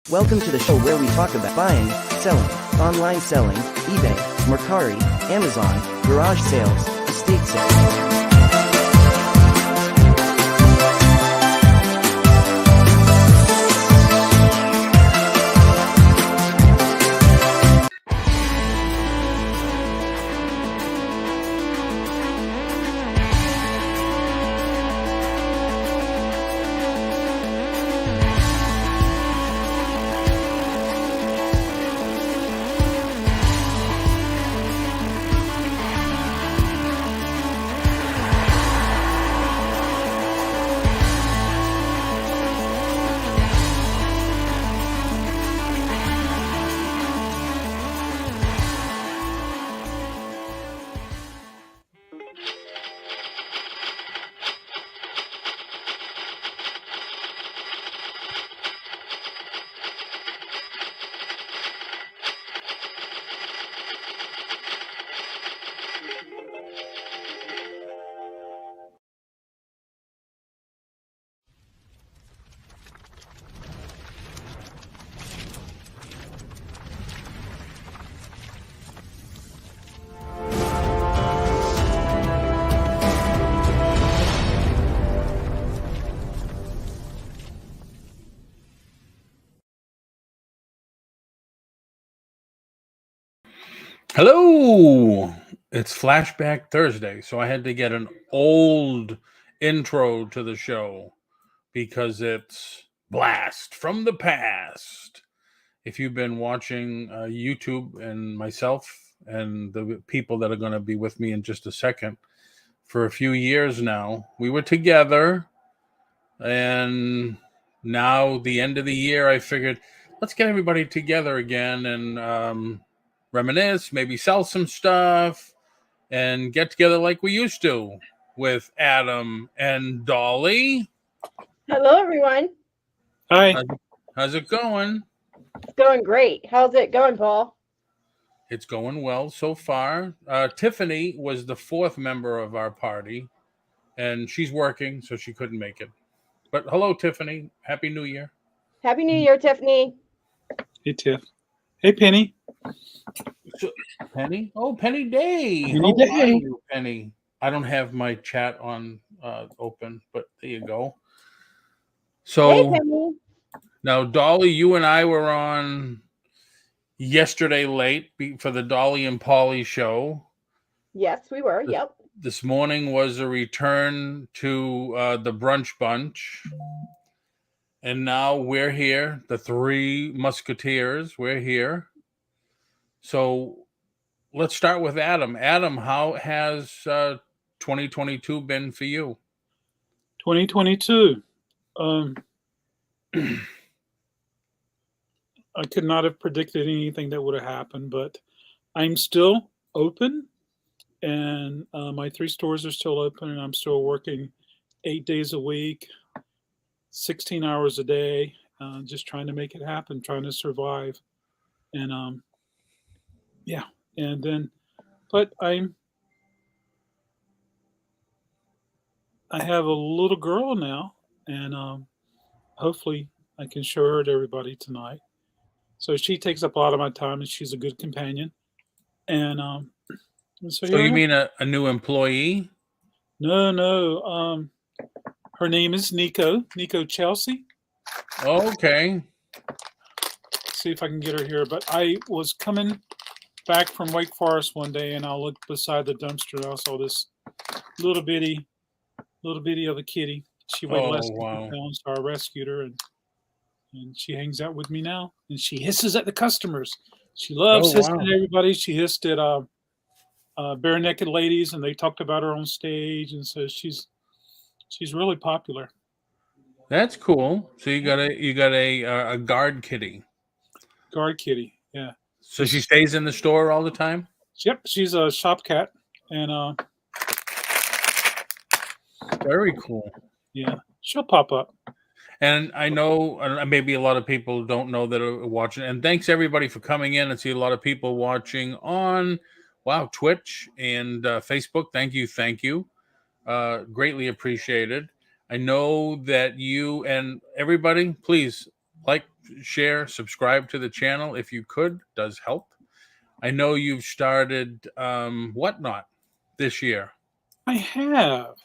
Welcome to the show where we talk about buying, selling, online selling, eBay, Mercari, Amazon, garage sales, estate sales. Hello, it's Flashback Thursday, so I had to get an old intro to the show because it's Blast from the Past. If you've been watching YouTube and myself and the people that are going to be with me in just a second for a few years now, we were together, and now the end of the year, I figured let's get everybody together again and reminisce, maybe sell some stuff, and get together like we used to with Adam and Dolly. Hello, everyone. Hi. How's it going? It's going great. How's it going, Paul? It's going well so far. Tiffany was the fourth member of our party, and she's working, so she couldn't make it. But hello, Tiffany. Happy New Year. Happy New Year, Tiffany. Hey, Tiff. Hey, Penny. So, Penny? Oh, Penny Day. Penny How Day. are you, Penny? I don't have my chat on open, but there you go. So Hey, Penny. now, Dolly, you and I were on yesterday late for the Dolly and Polly show. Yes, we were. Yep. This morning was a return to the brunch bunch. And now we're here, the three musketeers. We're here. So let's start with Adam. Adam, how has 2022 been for you? 2022. I could not have predicted anything that would have happened, but I'm still open, and my 3 stores are still open, and I'm still working 8 days a week, 16 hours a day, just trying to make it happen, trying to survive. And yeah, and then, but I have a little girl now, and hopefully I can show her to everybody tonight. So she takes up a lot of my time, and she's a good companion. And so you mean a new employee? No. Her name is Nico Chelsea. Okay. See if I can get her here. But I was coming back from Wake Forest one day, and I looked beside the dumpster, and I saw this little bitty of a kitty. She weighed less than 2 pounds, so I rescued her, and she hangs out with me now. And she hisses at the customers. She loves hissing at everybody. She hissed at Bare Naked Ladies, and they talked about her on stage, and so she's really popular. That's cool. So you got a guard kitty. Guard kitty, yeah. So she stays in the store all the time? Yep, she's a shop cat, and very cool. Yeah, she'll pop up. And I know maybe a lot of people don't know that are watching. And thanks everybody for coming in. I see a lot of people watching on Twitch and Facebook. Thank you. Greatly appreciated. I know that you and everybody, please like, share, subscribe to the channel if you could. Does help. I know you've started Whatnot this year. I have.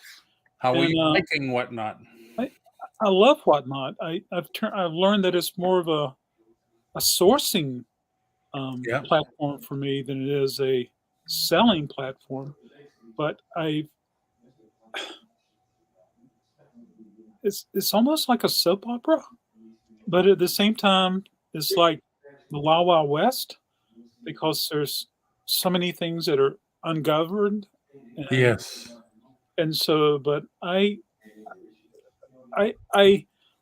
How are And you liking Whatnot? I love Whatnot. I've learned that it's more of a sourcing Yeah. platform for me than it is a selling platform. But it's almost like a soap opera, but at the same time, it's like the Wild Wild West because there's so many things that are ungoverned, and Yes. so. But I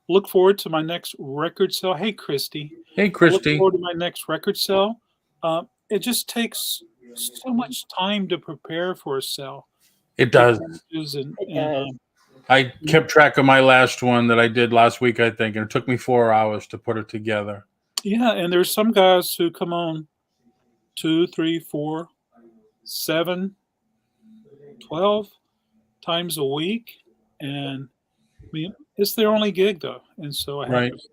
look forward to my next record sale. Hey, Christy, Hey, I look Christy. forward to my next record sale. It just takes so much time to prepare for a sale. It does. And It does. I kept track of my last one that I did last week, I think, and it took me 4 hours to put it together. yeah, and there's some guys who come on 2, 3, 4, 7, 12 times a week, and I mean it's their only gig though, and so I have Right. to.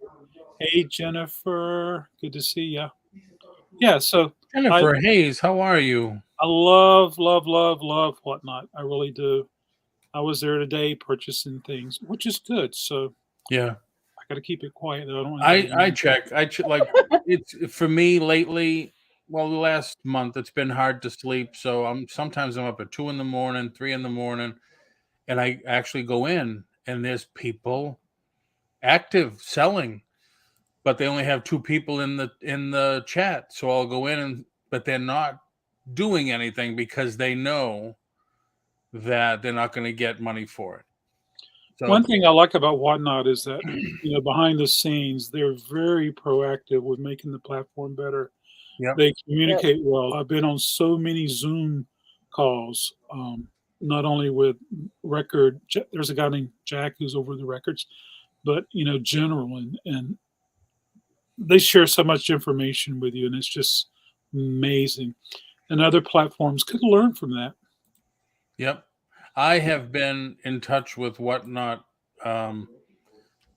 Hey, Jennifer, good to see you. Yeah, so Jennifer Hayes, how are you? I love Whatnot. I really do. I was there today purchasing things, which is good. So Yeah. I got to keep it quiet though. I don't want anybody I to know. check. Like it's for me lately. Well, the last month it's been hard to sleep, so sometimes I'm up at 2 in the morning, 3 in the morning, and I actually go in and there's people active selling, but they only have 2 people in the chat. So I'll go in but they're not doing anything because they know that they're not going to get money for it. So One thing I like about Whatnot is that behind the scenes they're very proactive with making the platform better. Yep. They communicate well. I've been on so many Zoom calls, not only with record. There's a guy named Jack who's over the records, but general, and they share so much information with you, and it's just amazing. And other platforms could learn from that. Yep. I have been in touch with Whatnot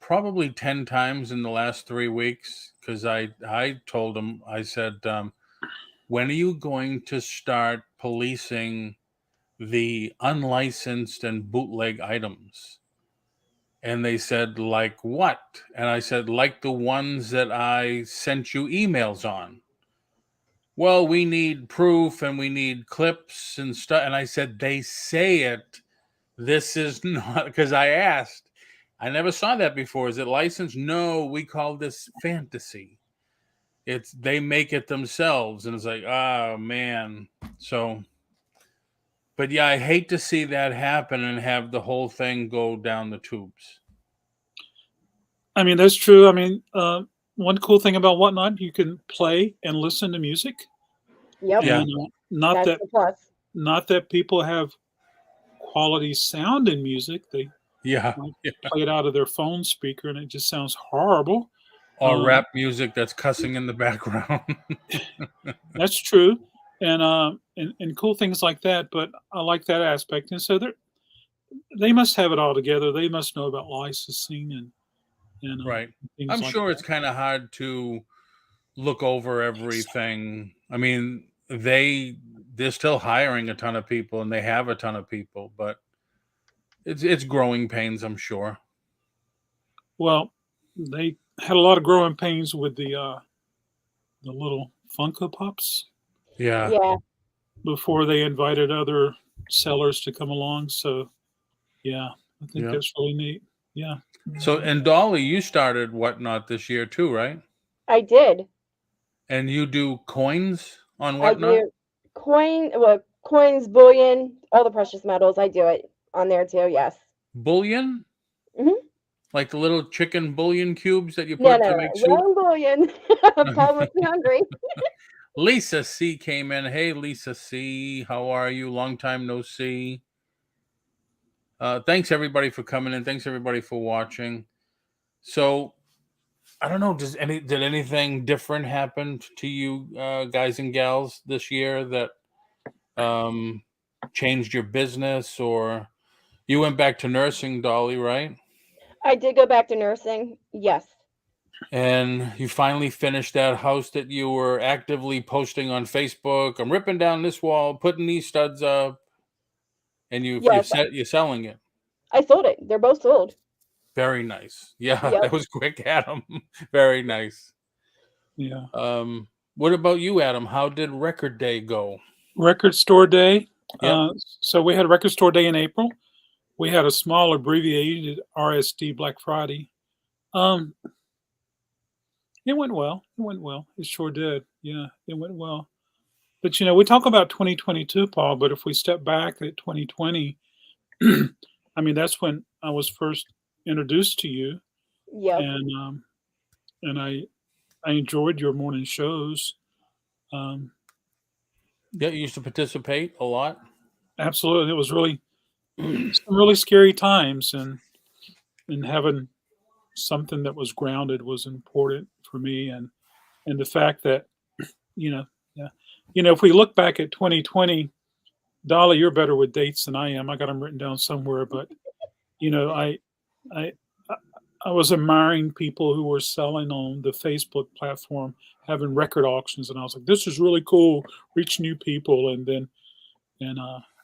probably 10 times in the last 3 weeks because I told them, I said, when are you going to start policing the unlicensed and bootleg items? And they said, like what? And I said, like the ones that I sent you emails on. Well, we need proof and we need clips and stuff. And I said, they say it. This is not, because I asked, I never saw that before. Is it licensed? No, we call this fantasy. They make it themselves. And it's like, oh man. So, but yeah, I hate to see that happen and have the whole thing go down the tubes. I mean, that's true. I mean, one cool thing about Whatnot, you can play and listen to music. Yep. Yeah. And not That's that the plus. not that people have quality sound in music. They Yeah. play it out of their phone speaker, and it just sounds horrible. Or rap music that's cussing in the background. That's true, and cool things like that. But I like that aspect, and so they must have it all together. They must know about licensing and Right. things I'm like sure that. it's kind of hard to look over everything. I mean, they're still hiring a ton of people and they have a ton of people, but it's growing pains, I'm sure. Well, they had a lot of growing pains with the little Funko Pops Yeah. Yeah. before they invited other sellers to come along. So, yeah, I think Yeah. that's really neat. Yeah. So, and Dolly, you started Whatnot this year too, right? I did. And you do coins on I Whatnot? do coins, bullion, all the precious metals. I do it on there too. Yes. Bullion? Mhm. Like the little chicken bullion cubes that you No, put to no, make soup? wrong bullion. Paul must be hungry. Lisa C came in. Hey, Lisa C, how are you? Long time no see. Thanks everybody for coming in. Thanks everybody for watching. So I don't know. Did anything different happen to you guys and gals this year that changed your business, or you went back to nursing, Dolly, right? I did go back to nursing. Yes. And you finally finished that house that you were actively posting on Facebook. I'm ripping down this wall, putting these studs up, and Yes, you're selling it. I sold it. They're both sold. Very nice. Yeah, Yep. that was quick, Adam. Very nice. Yeah. What about you, Adam? How did Record Day go? Record Store Day. Yep. So we had a Record Store Day in April. We had a small abbreviated RSD Black Friday. It went well. It went well. It sure did. Yeah, it went well. But we talk about 2022, Paul. But if we step back at 2020, I mean, that's when I was first introduced to you, Yep. and I enjoyed your morning shows. Yeah, you used to participate a lot. Absolutely, it was really some really scary times, and having something that was grounded was important for me, and the fact that yeah, if we look back at 2020, Dolly, you're better with dates than I am. I got them written down somewhere, but I I I was admiring people who were selling on the Facebook platform, having record auctions, and I was like, this is really cool, reach new people, and then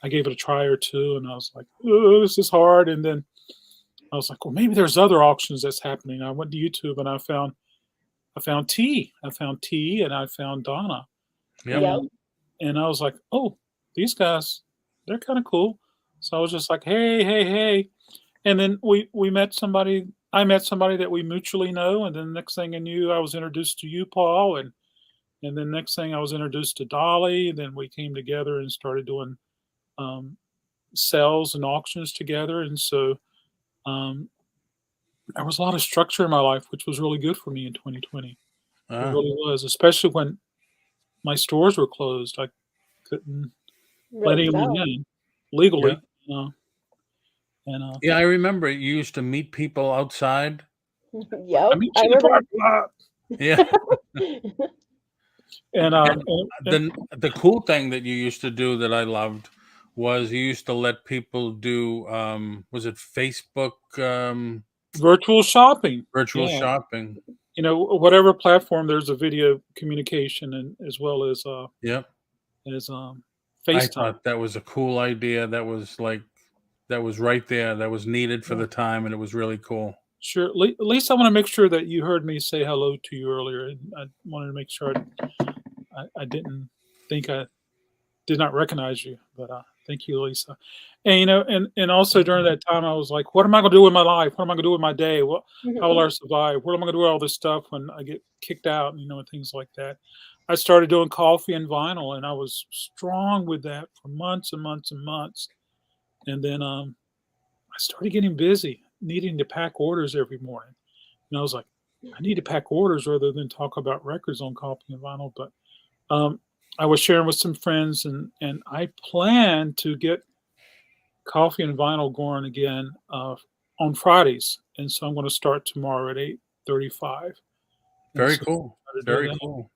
I gave it a try or two, and I was like, oh, this is hard, and then I was like, well, maybe there's other auctions that's happening. I went to YouTube and I found T. I found T and I found Donna. Yep. Yep. And I was like, oh, these guys, they're kind of cool. So I was just like, hey. And then we met somebody. I met somebody that we mutually know. And then next thing I knew, I was introduced to you, Paul. And then next thing I was introduced to Dolly. And then we came together and started doing sales and auctions together. And so there was a lot of structure in my life, which was really good for me in 2020. It really was, especially when my stores were closed. I couldn't let Really anyone sell. in legally. Yeah, I remember you used to meet people outside. Yep. I mean, I remember. Yeah. And the cool thing that you used to do that I loved was you used to let people do was it Facebook virtual shopping. virtual Yeah. shopping? Whatever platform, there's a video communication, and as well as Yep. as I FaceTime. thought that was a cool idea. That was right there. That was needed for the time, and it was really cool. Sure. At least I want to make sure that you heard me say hello to you earlier. I wanted to make sure I didn't think I did not recognize you, but thank you, Lisa. And and also during that time, I was like, what am I going to do with my life? What am I going to do with my day? How will I survive? What am I going to do with all this stuff when I get kicked out? And things like that. I started doing coffee and vinyl, and I was strong with that for months and months and months. And then I started getting busy, needing to pack orders every morning. And I was like, I need to pack orders rather than talk about records on coffee and vinyl. But I was sharing with some friends, and I plan to get coffee and vinyl going again on Fridays. And so I'm going to start tomorrow at 8:35. Very cool. Very cool.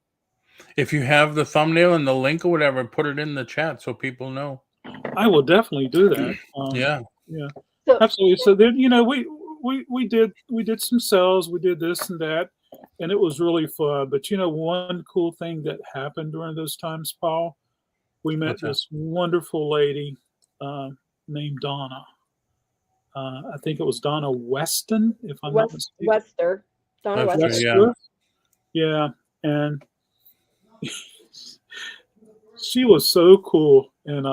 If you have the thumbnail and the link or whatever, put it in the chat so people know. I will definitely do that. Yeah. So, Absolutely. So then, we did some sales, we did this and that, and it was really fun. But one cool thing that happened during those times, Paul, we met this wonderful lady named Donna. I think it was Donna Weston, if I'm not mistaken. Wester. Donna Wester. Wester. Yeah. And she was so cool, and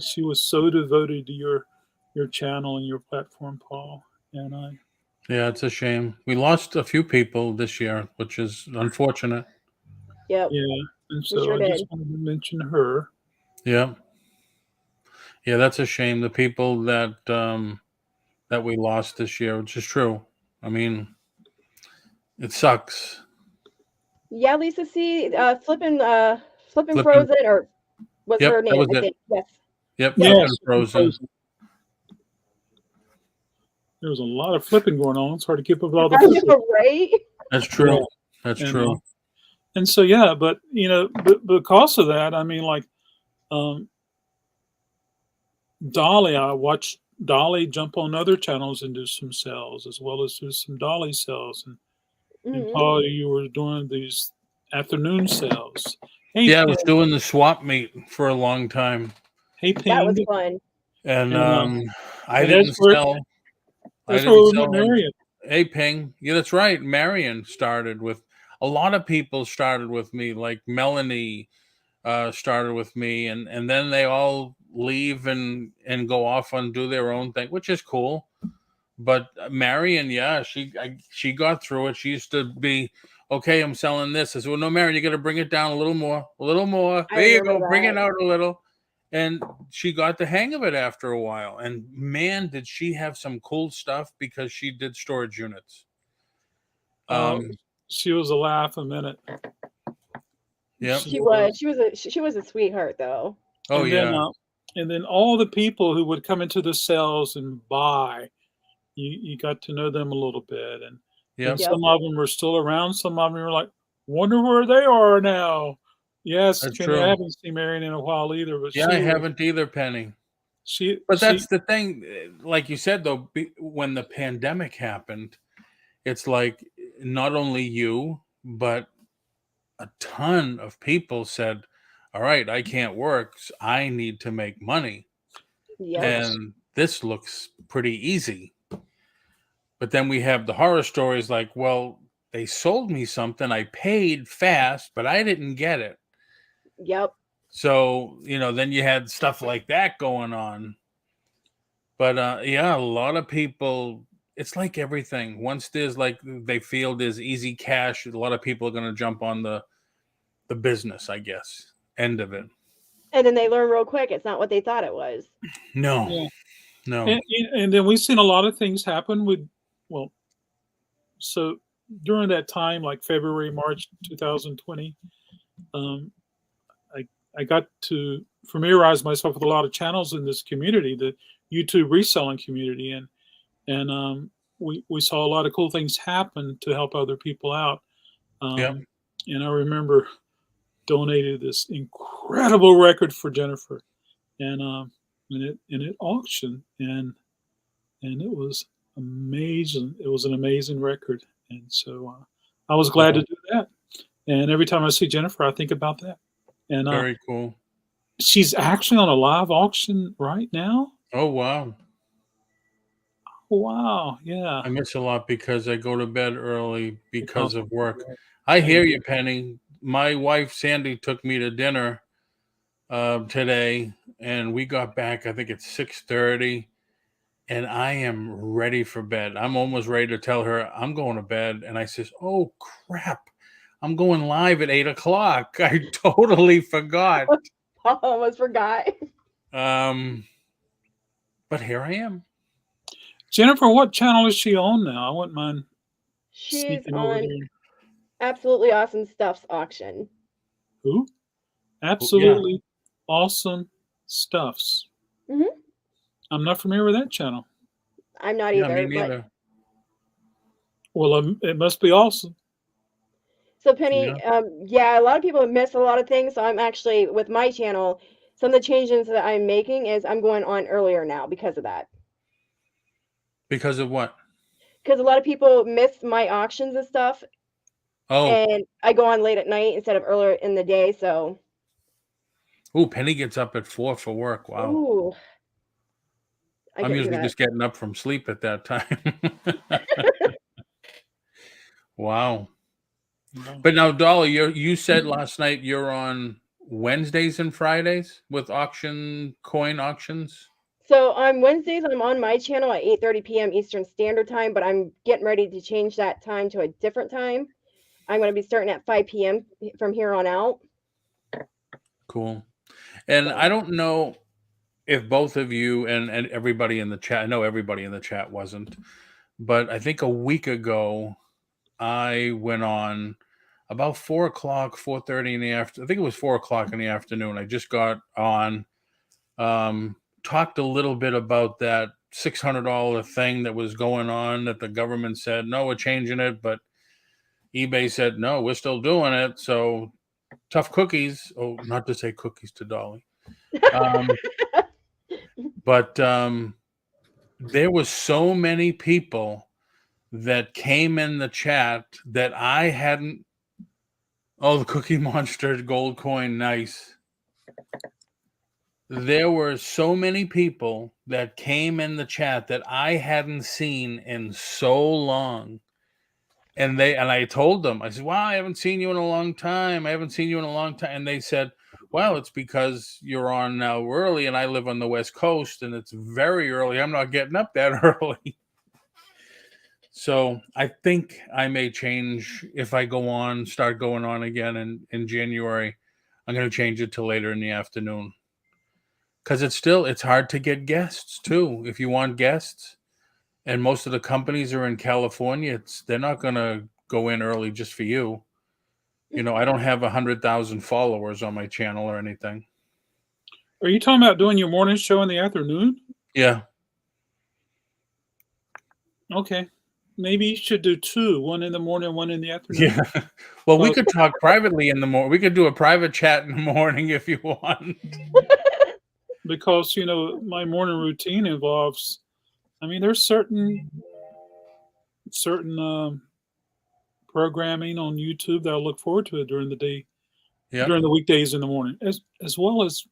she was so devoted to your channel and your platform, Paul. And yeah, it's a shame. We lost a few people this year, which is unfortunate. Yep. Yeah, and so sure I just wanted to mention her. Yeah. Yeah, that's a shame. The people that that we lost this year, which is true. I mean, it sucks. Yeah, Lisa C. Flipping Frozen, or what's her name? That was I it. think. Yes. Yep, Yes, Frozen. There was a lot of flipping going on. It's hard to keep up with all the right? That's true. Yeah. That's And, true. And so but because of that, I mean, like Dolly, I watched Dolly jump on other channels and do some sales, as well as do some Dolly sales, And Mhm. Paul, you were doing these afternoon sales. Hey, Yeah, I was Ping. doing the swap meet for a long time, Hey, That was Ping. fun. and And I and didn't sell. I that's where didn't we met sell. Marion. Hey, Ping. Yeah, that's right. Marion started with a lot of people started with me, like Melanie started with me, and then they all leave and go off and do their own thing, which is cool. But Marion, yeah, she got through it. She used to be okay. I'm selling this. I said, well, no, Marion, you got to bring it down a little more, a little more. I There you remember go, bring it that. out a little. And she got the hang of it after a while. And man, did she have some cool stuff because she did storage units. Uh, Um, she was a laugh a minute. Yep. She was. She was a sweetheart though. Oh And then, yeah. and then all the people who would come into the sales and buy, you got to know them a little bit, and Yep. Yep. some of them are still around. Some of them are like, wonder where they are now. Yes, That's Penny, I true. haven't seen Marion in a while either, but Yeah, I haven't either, Penny. she But that's the thing. Like you said, though, when the pandemic happened, it's like not only you, but a ton of people said, all right, I can't work. So I need to make money. Yep. And this looks pretty easy. But then we have the horror stories like, well, they sold me something. I paid fast, but I didn't get it. Yep. So, then you had stuff like that going on. But yeah, a lot of people, it's like everything. Once there's like they feel there's easy cash, a lot of people are going to jump on the business, I guess, end of it. And then they learn real quick. It's not what they thought it was. No, Yeah. no. And then we've seen a lot of things happen with, well, so during that time, like February, March 2020, I got to familiarize myself with a lot of channels in this community, the YouTube reselling community, and we saw a lot of cool things happen to help other people out. Yep. And I remember donated this incredible record for Jennifer, and it auctioned, and it was amazing. It was an amazing record, and so I was glad to do that. And every time I see Jennifer, I think about that. And Very cool. she's actually on a live auction right now. Oh, wow. Wow, yeah. I miss a lot because I go to bed early because of work. I hear you, Penny. My wife, Sandy, took me to dinner today, and we got back, I think it's 6:30. And I am ready for bed. I'm almost ready to tell her I'm going to bed. And I says, oh, crap. I'm going live at 8:00. I totally forgot. I almost forgot. But here I am. Jennifer, what channel is she on now? I wouldn't mind She's sneaking over on there. Absolutely Awesome Stuff's auction. Who? Absolutely Awesome Stuffs. Mhm. I'm not familiar with that channel. I'm not Yeah, either. me neither. Well, it must be awesome. So Penny, yeah, a lot of people miss a lot of things. So I'm actually with my channel. Some of the changes that I'm making is I'm going on earlier now because of that. Because of what? Because a lot of people miss my auctions and stuff, Oh, and I go on late at night instead of earlier in the day. So, Penny gets up at 4 for work. Wow. ooh, I I'm couldn't do usually that. just getting up from sleep at that time. Wow. But now, Dolly, you said last night you're on Wednesdays and Fridays with coin auctions? So on Wednesdays, I'm on my channel at 8:30 p.m. Eastern Standard Time, but I'm getting ready to change that time to a different time. I'm going to be starting at 5 p.m. from here on out. Cool. And So. I don't know if both of you and everybody in the chat, I know everybody in the chat wasn't, but I think a week ago, I went on about 4:00, 4:30 in the afternoon. I think it was 4:00 in the afternoon. I just got on, talked a little bit about that $600 thing that was going on that the government said, no, we're changing it. But eBay said, no, we're still doing it. So tough cookies. Oh, not to say cookies to Dolly. But there was so many people that came in the chat that I hadn't. Oh, the Cookie Monster gold coin, nice. There were so many people that came in the chat that I hadn't seen in so long. And I told them, I said, wow, I haven't seen you in a long time. I haven't seen you in a long time. And they said, well, it's because you're on now early and I live on the West Coast and it's very early. I'm not getting up that early. So I think I may change if I start going on again in January. I'm going to change it to later in the afternoon. Because it's hard to get guests too. If you want guests, and most of the companies are in California, they're not going to go in early just for you. You know, I don't have 100,000 followers on my channel or anything. Are you talking about doing your morning show in the afternoon? Yeah. Okay. Maybe you should do two, one in the morning, one in the afternoon. Yeah. Well, we could talk privately in the morning. We could do a private chat in the morning if you want. Because, you know, my morning routine involves, I mean, there's certain programming on YouTube that I look forward to during the day, during the weekdays in the morning, as well as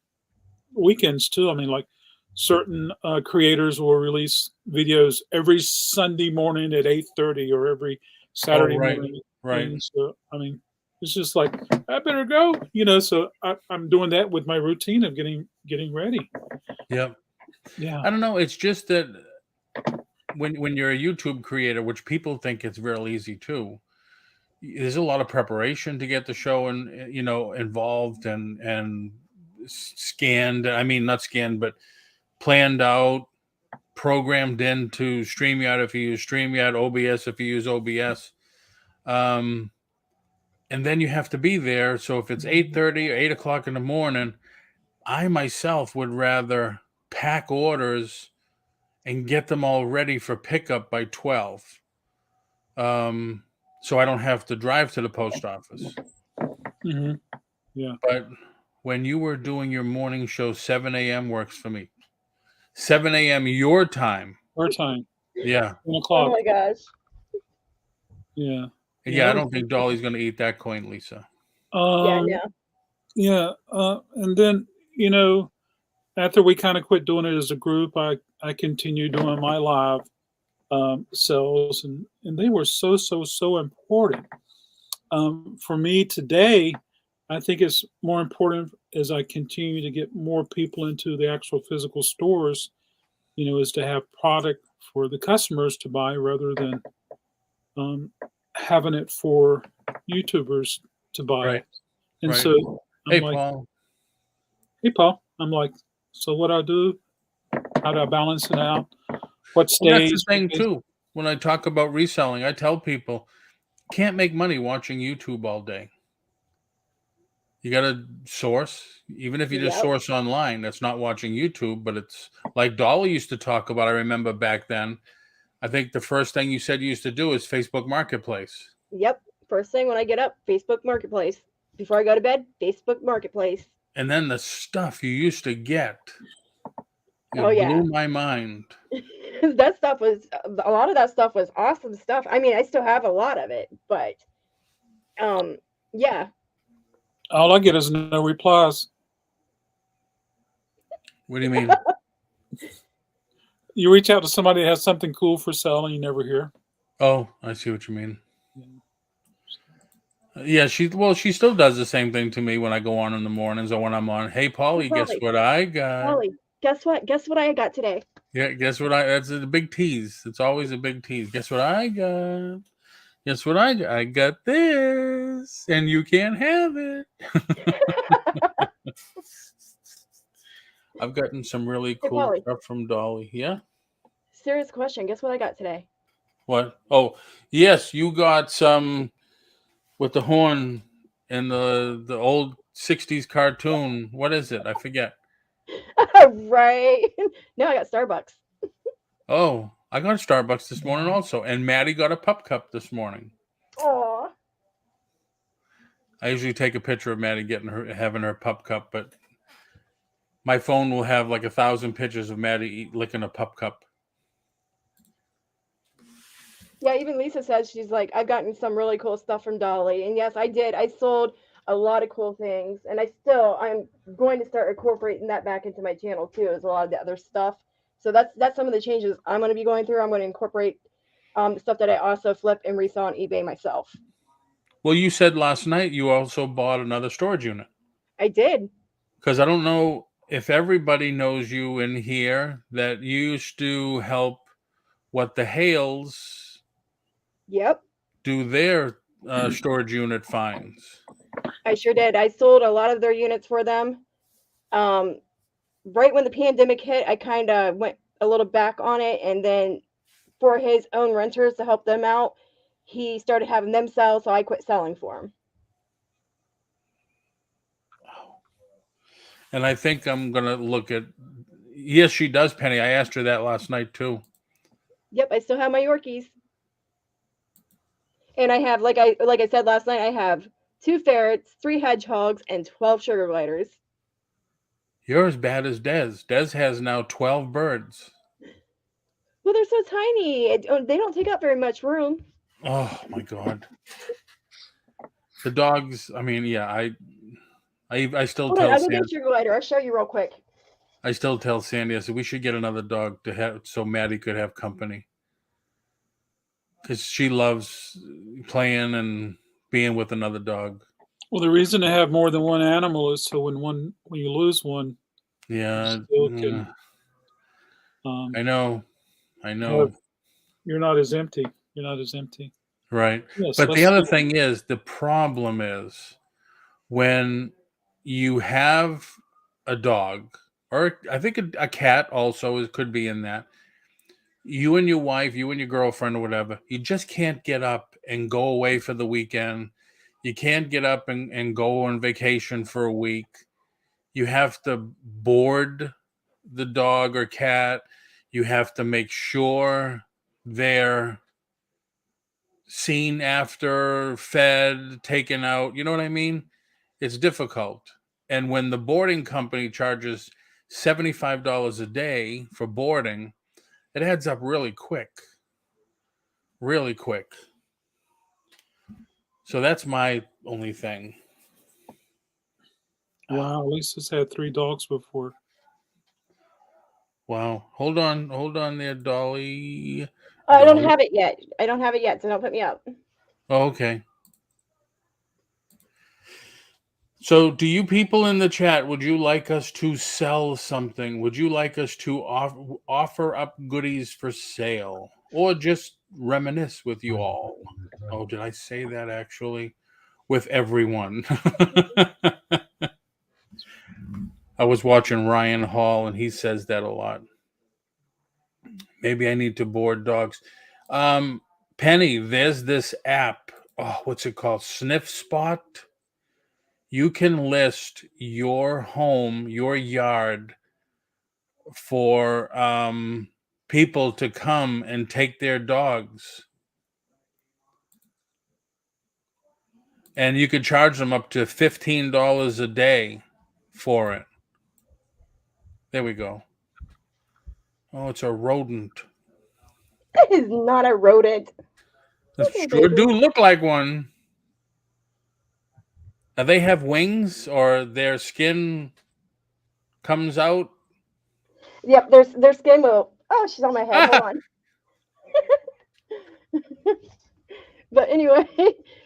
weekends too. I mean, like certain creators will release videos every Sunday morning at 8:30 or every Saturday morning. Right. And so, I mean, it's just like, I better go, you know. So I'm doing that with my routine of getting ready. Yeah. Yeah. I don't know. It's just that when you're a YouTube creator, which people think it's real easy too, there's a lot of preparation to get the show and involved and scanned. I mean, not scanned, but planned out, programmed into StreamYard if you use StreamYard, OBS if you use OBS. And then you have to be there. So if it's 8:30 or 8 o'clock in the morning, I myself would rather pack orders and get them all ready for pickup by 12. So I don't have to drive to the post office. Mm-hmm. Yeah. But when you were doing your morning show, 7 a.m. works for me. 7 a.m. your time. Our time. Yeah. 1 o'clock. Oh my gosh. Yeah. I don't think Dolly's going to eat that coin, Lisa. Yeah, no. Yeah. And then, you know, after we kind of quit doing it as a group, I continued doing my live sales, and they were so important. For me today, I think it's more important as I continue to get more people into the actual physical stores, you know, is to have product for the customers to buy rather than having it for YouTubers to buy. Right. And right. so I'm Hey, like, Paul. hey, Paul. I'm like, so what I do? How do I balance it out? What stage? Well, that's the thing too. When I talk about reselling, I tell people, can't make money watching YouTube all day. You got to source, even if you just source online. That's not watching YouTube, but it's like Dolly used to talk about. I remember back then. I think the first thing you said you used to do is Facebook Marketplace. Yep. First thing when I get up, Facebook Marketplace. Before I go to bed, Facebook Marketplace. And then the stuff you used to get. It blew my mind. That stuff was, a lot of that stuff was awesome stuff. I mean, I still have a lot of it, but yeah. All I get is no replies. What do you mean? You reach out to somebody that has something cool for sale and you never hear. Oh, I see what you mean. Yeah, she still does the same thing to me when I go on in the mornings or when I'm on. Hey, Paulie, guess what I got? Paulie, guess what? Guess what I got today? Yeah, guess what that's a big tease. It's always a big tease. Guess what I got? Guess what I got? I got this, and you can't have it. I've gotten some really cool stuff from Dolly. Yeah? Serious question. Guess what I got today? What? Oh, yes, you got some with the horn and the old 60s cartoon. What is it? I forget. Right. No, I got Starbucks. Oh, I got Starbucks this morning also. And Maddie got a pup cup this morning. Aw. I usually take a picture of Maddie having her pup cup, but my phone will have like 1,000 pictures of Maddie licking a pup cup. Yeah, even Lisa says she's like, I've gotten some really cool stuff from Dolly. And yes, I did. I sold a lot of cool things. And I'm going to start incorporating that back into my channel too, as a lot of the other stuff. So that's some of the changes I'm going to be going through. I'm going to incorporate the stuff that I also flip and resell on eBay myself. Well, you said last night you also bought another storage unit. I did. Because I don't know if everybody knows you in here that you used to help what the Hales Yep. do their storage unit finds. I sure did. I sold a lot of their units for them. Right when the pandemic hit, I kind of went a little back on it. And then for his own renters to help them out, he started having them sell. So I quit selling for him. And I think I'm going to look at, yes, she does, Penny. I asked her that last night too. Yep. I still have my Yorkies. And I have, like I said last night, I have 2 ferrets, 3 hedgehogs, and 12 sugar gliders. You're as bad as Des. Des has now 12 birds. Well, they're so tiny. They don't take up very much room. Oh my God. The dogs, I mean, yeah, I still Hold on, tell I'm gonna Sandy, get your glider. I'll show you real quick. I still tell Sandy, I said we should get another dog to have so Maddie could have company. Because she loves playing and being with another dog. Well, the reason to have more than one animal is so when you lose one, Yeah, you still can, I know. you're not as empty. You're not as empty. Right. Yes, But the let's other see. thing is, the problem is when you have a dog, or I think a cat also could be in that. You and your wife, you and your girlfriend or whatever, you just can't get up and go away for the weekend. You can't get up and go on vacation for a week. You have to board the dog or cat. You have to make sure they're seen after, fed, taken out. You know what I mean? It's difficult. And when the boarding company charges $75 a day for boarding, it adds up really quick. Really quick. So that's my only thing. Wow, Lisa's had 3 dogs before. Wow. Hold on there, Dolly. I don't Dolly. have it yet. So don't put me up. Oh, okay. So, do you people in the chat, would you like us to sell something? Would you like us to offer up goodies for sale? Or just reminisce with you all? Oh, did I say that actually? With everyone. I was watching Ryan Hall, and he says that a lot. Maybe I need to board dogs. Penny, there's this app. Oh, what's it called? Sniff Spot. You can list your home, your yard for people to come and take their dogs. And you could charge them up to $15 a day for it. There we go. Oh, it's a rodent. It is not a rodent. It Okay, sure baby. do look like one. Now, they have wings or their skin comes out. Yep, their skin will. Oh, she's on my head. Hold on. But anyway,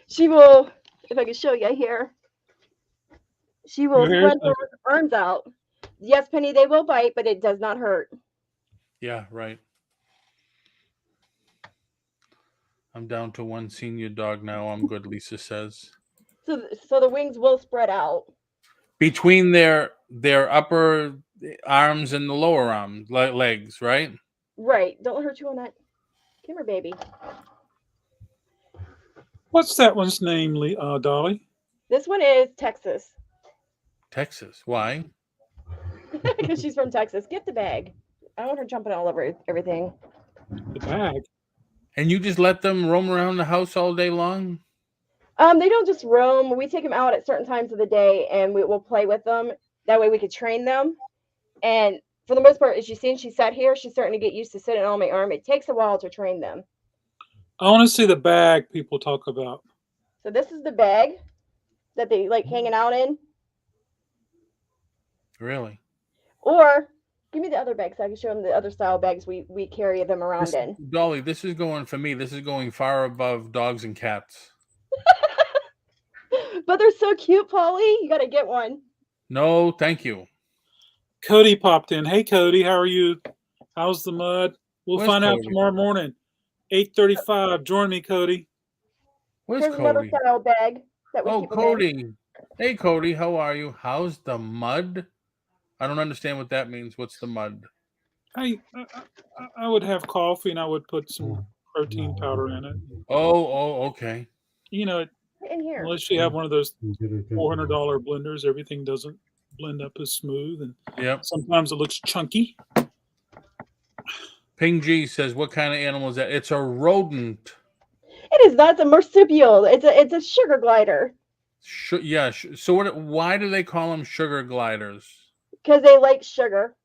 she will. If I can show you here, she will spread her arms out. Yes, Penny, they will bite, but it does not hurt. Yeah, right. I'm down to 1 senior dog now. I'm good, Lisa says. So the wings will spread out. Between their upper arms and the lower arms, legs, right? Right. Don't hurt you on that. Come here, baby. What's that one's name, Dolly? This one is Texas. Texas. Why? Because she's from Texas. Get the bag. I want her jumping all over everything. The bag. And you just let them roam around the house all day long? They don't just roam. We take them out at certain times of the day, and we will play with them. That way we could train them. And for the most part, as you've seen, she sat here. She's starting to get used to sitting on my arm. It takes a while to train them. I want to see the bag people talk about. So this is the bag that they like hanging out in. Really? Or give me the other bag so I can show them the other style bags we carry them around in. Dolly, this is going for me. This is going far above dogs and cats. But they're so cute, Polly. You got to get one. No, thank you. Cody popped in. Hey, Cody, how are you? How's the mud? We'll Where's find out Cody? tomorrow morning, 8:35. Join me, Cody. Where's Here's another Cody? style bag that we Oh, keep them in. Cody. Hey, Cody, how are you? How's the mud? I don't understand what that means. What's the mud? I would have coffee and I would put some protein powder in it. Oh, okay. You know, In here. unless you have one of those $400 blenders, everything doesn't blend up as smooth, and Yep. sometimes it looks chunky. Ping G says, what kind of animal is that? It's a rodent. It is not. It's a marsupial. It's a sugar glider. Yeah. So why do they call them sugar gliders? Because they like sugar.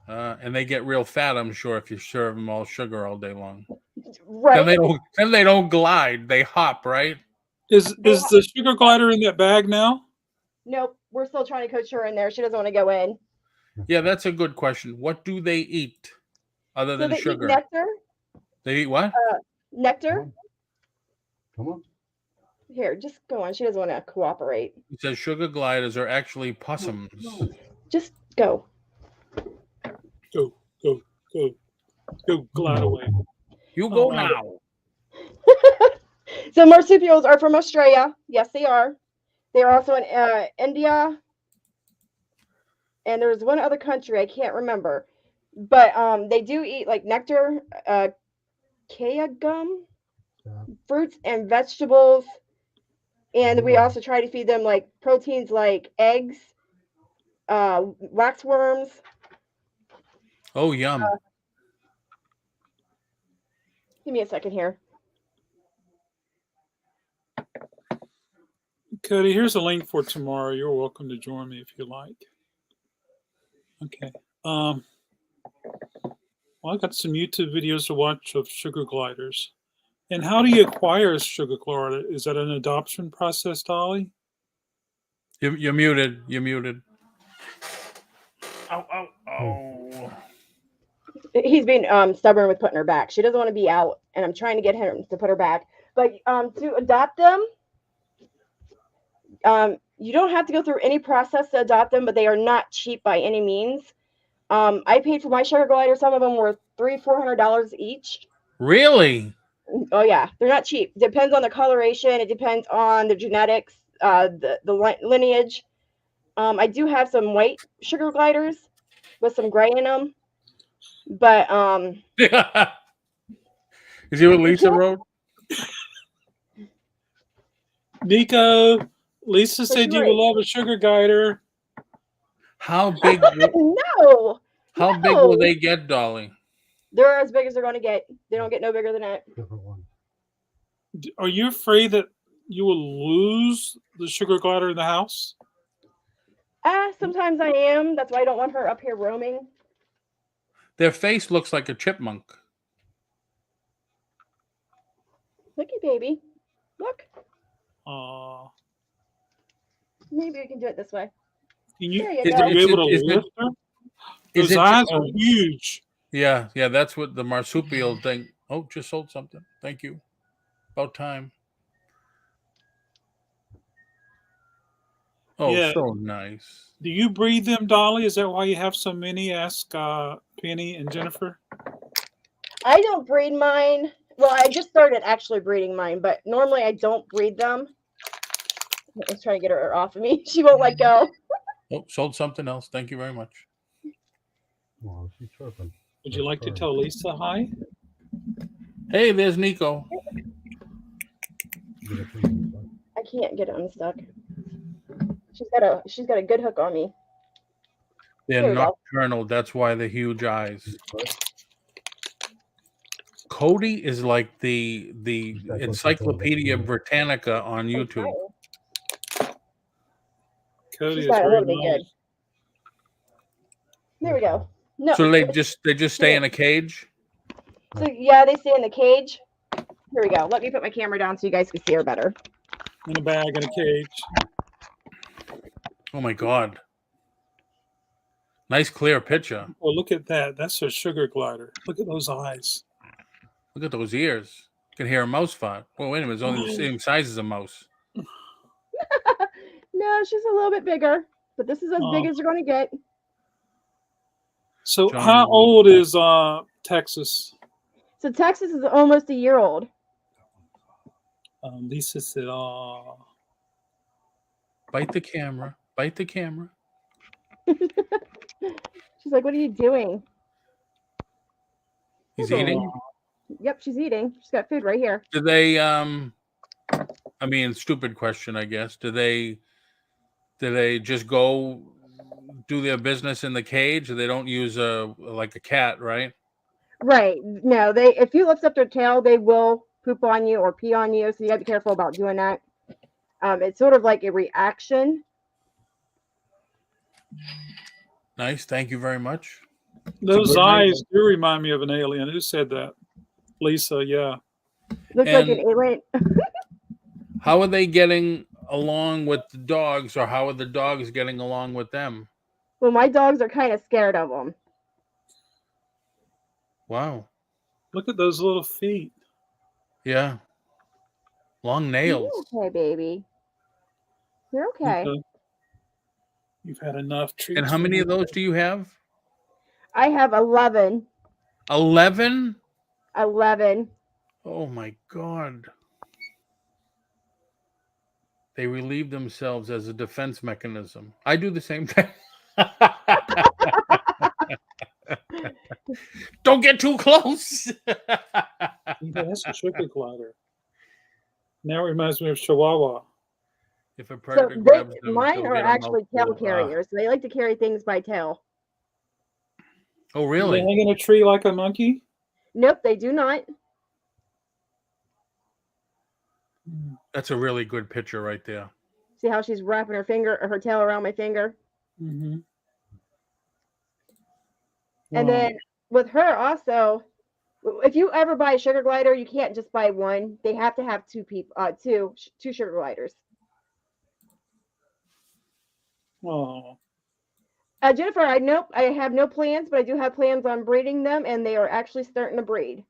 And they get real fat, I'm sure, if you serve them all sugar all day long. Right. Then they don't glide. They hop, right? Is the sugar glider in that bag now? Nope. We're still trying to coach her in there. She doesn't want to go in. Yeah, that's a good question. What do they eat other So than they sugar? eat nectar. They eat what? Nectar. Come on. Here, just go on. She doesn't want to cooperate. It says sugar gliders are actually possums. Just go. Go glide away. You go Oh, now. So marsupials are from Australia. Yes, they are. They're also in India. And there's one other country I can't remember. But they do eat like nectar, kea gum, fruits and vegetables. And we also try to feed them like proteins like eggs, waxworms. Oh, yum. Give me a second here. Cody, here's a link for tomorrow. You're welcome to join me if you like. Okay. Well, I got some YouTube videos to watch of sugar gliders. And how do you acquire a sugar glider? Is that an adoption process, Dolly? You're muted. You're muted. Oh. He's being stubborn with putting her back. She doesn't want to be out, and I'm trying to get him to put her back. But to adopt them, you don't have to go through any process to adopt them, but they are not cheap by any means. I paid for my sugar glider. Some of them were $300-$400 each. Really? Oh yeah, they're not cheap. Depends on the coloration. It depends on the genetics, the lineage. I do have some white sugar gliders with some gray in them, but Is he what Lisa wrote? Nico, Lisa said you would love a sugar glider. How big? No. How big will they get, Dolly? They're as big as they're going to get. They don't get no bigger than that. Different one. Are you afraid that you will lose the sugar glider in the house? Sometimes I am. That's why I don't want her up here roaming. Their face looks like a chipmunk. Looky, baby. Look. Maybe we can do it this way. Can you, There you are go. you able to lift her? Those eyes are huge. Yeah, that's what the marsupial thing. Oh, just sold something. Thank you. About time. Oh, Yeah. so nice. Do you breed them, Dolly? Is that why you have so many? Ask Penny and Jennifer. I don't breed mine. Well, I just started actually breeding mine, but normally I don't breed them. Let's try to get her off of me. She won't let go. Oh, sold something else. Thank you very much. Wow, she's chirping. Would you like to tell Lisa hi? Hey, there's Nico. I can't get it unstuck. She's got a good hook on me. There They're we go. nocturnal. That's why they're huge eyes. Cody is like the Encyclopedia Britannica on YouTube. Cody She's is got it very really good. nice. There we go. No. So they just stay in a cage. So yeah, they stay in the cage. Here we go. Let me put my camera down so you guys can see her better. In a bag, in a cage. Oh my God. Nice clear picture. Well, look at that. That's a sugar glider. Look at those eyes. Look at those ears. You can hear a mouse fart. Well, wait a minute. It's only the same size as a mouse. No, she's a little bit bigger, but this is as big as you're going to get. So John how Lee. old is Texas? So Texas is almost a year old. Lisa said, Bite the camera. Bite the camera. She's like, what are you doing? He's eating. Yep, she's eating. She's got food right here. Do they I mean, stupid question, I guess. Do they just go do their business in the cage? They don't use like a cat, right? Right. No, if you lift up their tail, they will poop on you or pee on you. So you gotta be careful about doing that. It's sort of like a reaction. Nice. Thank you very much. those good eyes do remind me of an alien. Who said that? Lisa, yeah. Looks like an alien. How are they getting along with the dogs, or how are the dogs getting along with them? Well, my dogs are kind of scared of them. Wow. Look at those little feet. Yeah. Long nails. You're okay, baby. You're okay. You've had enough treats. And how many of those do you have? I have 11. 11? 11. Oh my God. They relieve themselves as a defense mechanism. I do the same thing. Don't get too close. That's a sugar glider. Now it reminds me of Chihuahua. If a So predator grabs them, mine they'll are get a actually tail mouthful. carriers. They like to carry things by tail. Oh, They really? hang in a tree like a monkey? Nope, they do not. That's a really good picture right there. See how she's wrapping her finger or her tail around my finger? Mm-hmm. And then with her also, if you ever buy a sugar glider, you can't just buy one. They have to have two sugar gliders. Oh, Jennifer, I have no plans, but I do have plans on breeding them, and they are actually starting to breed.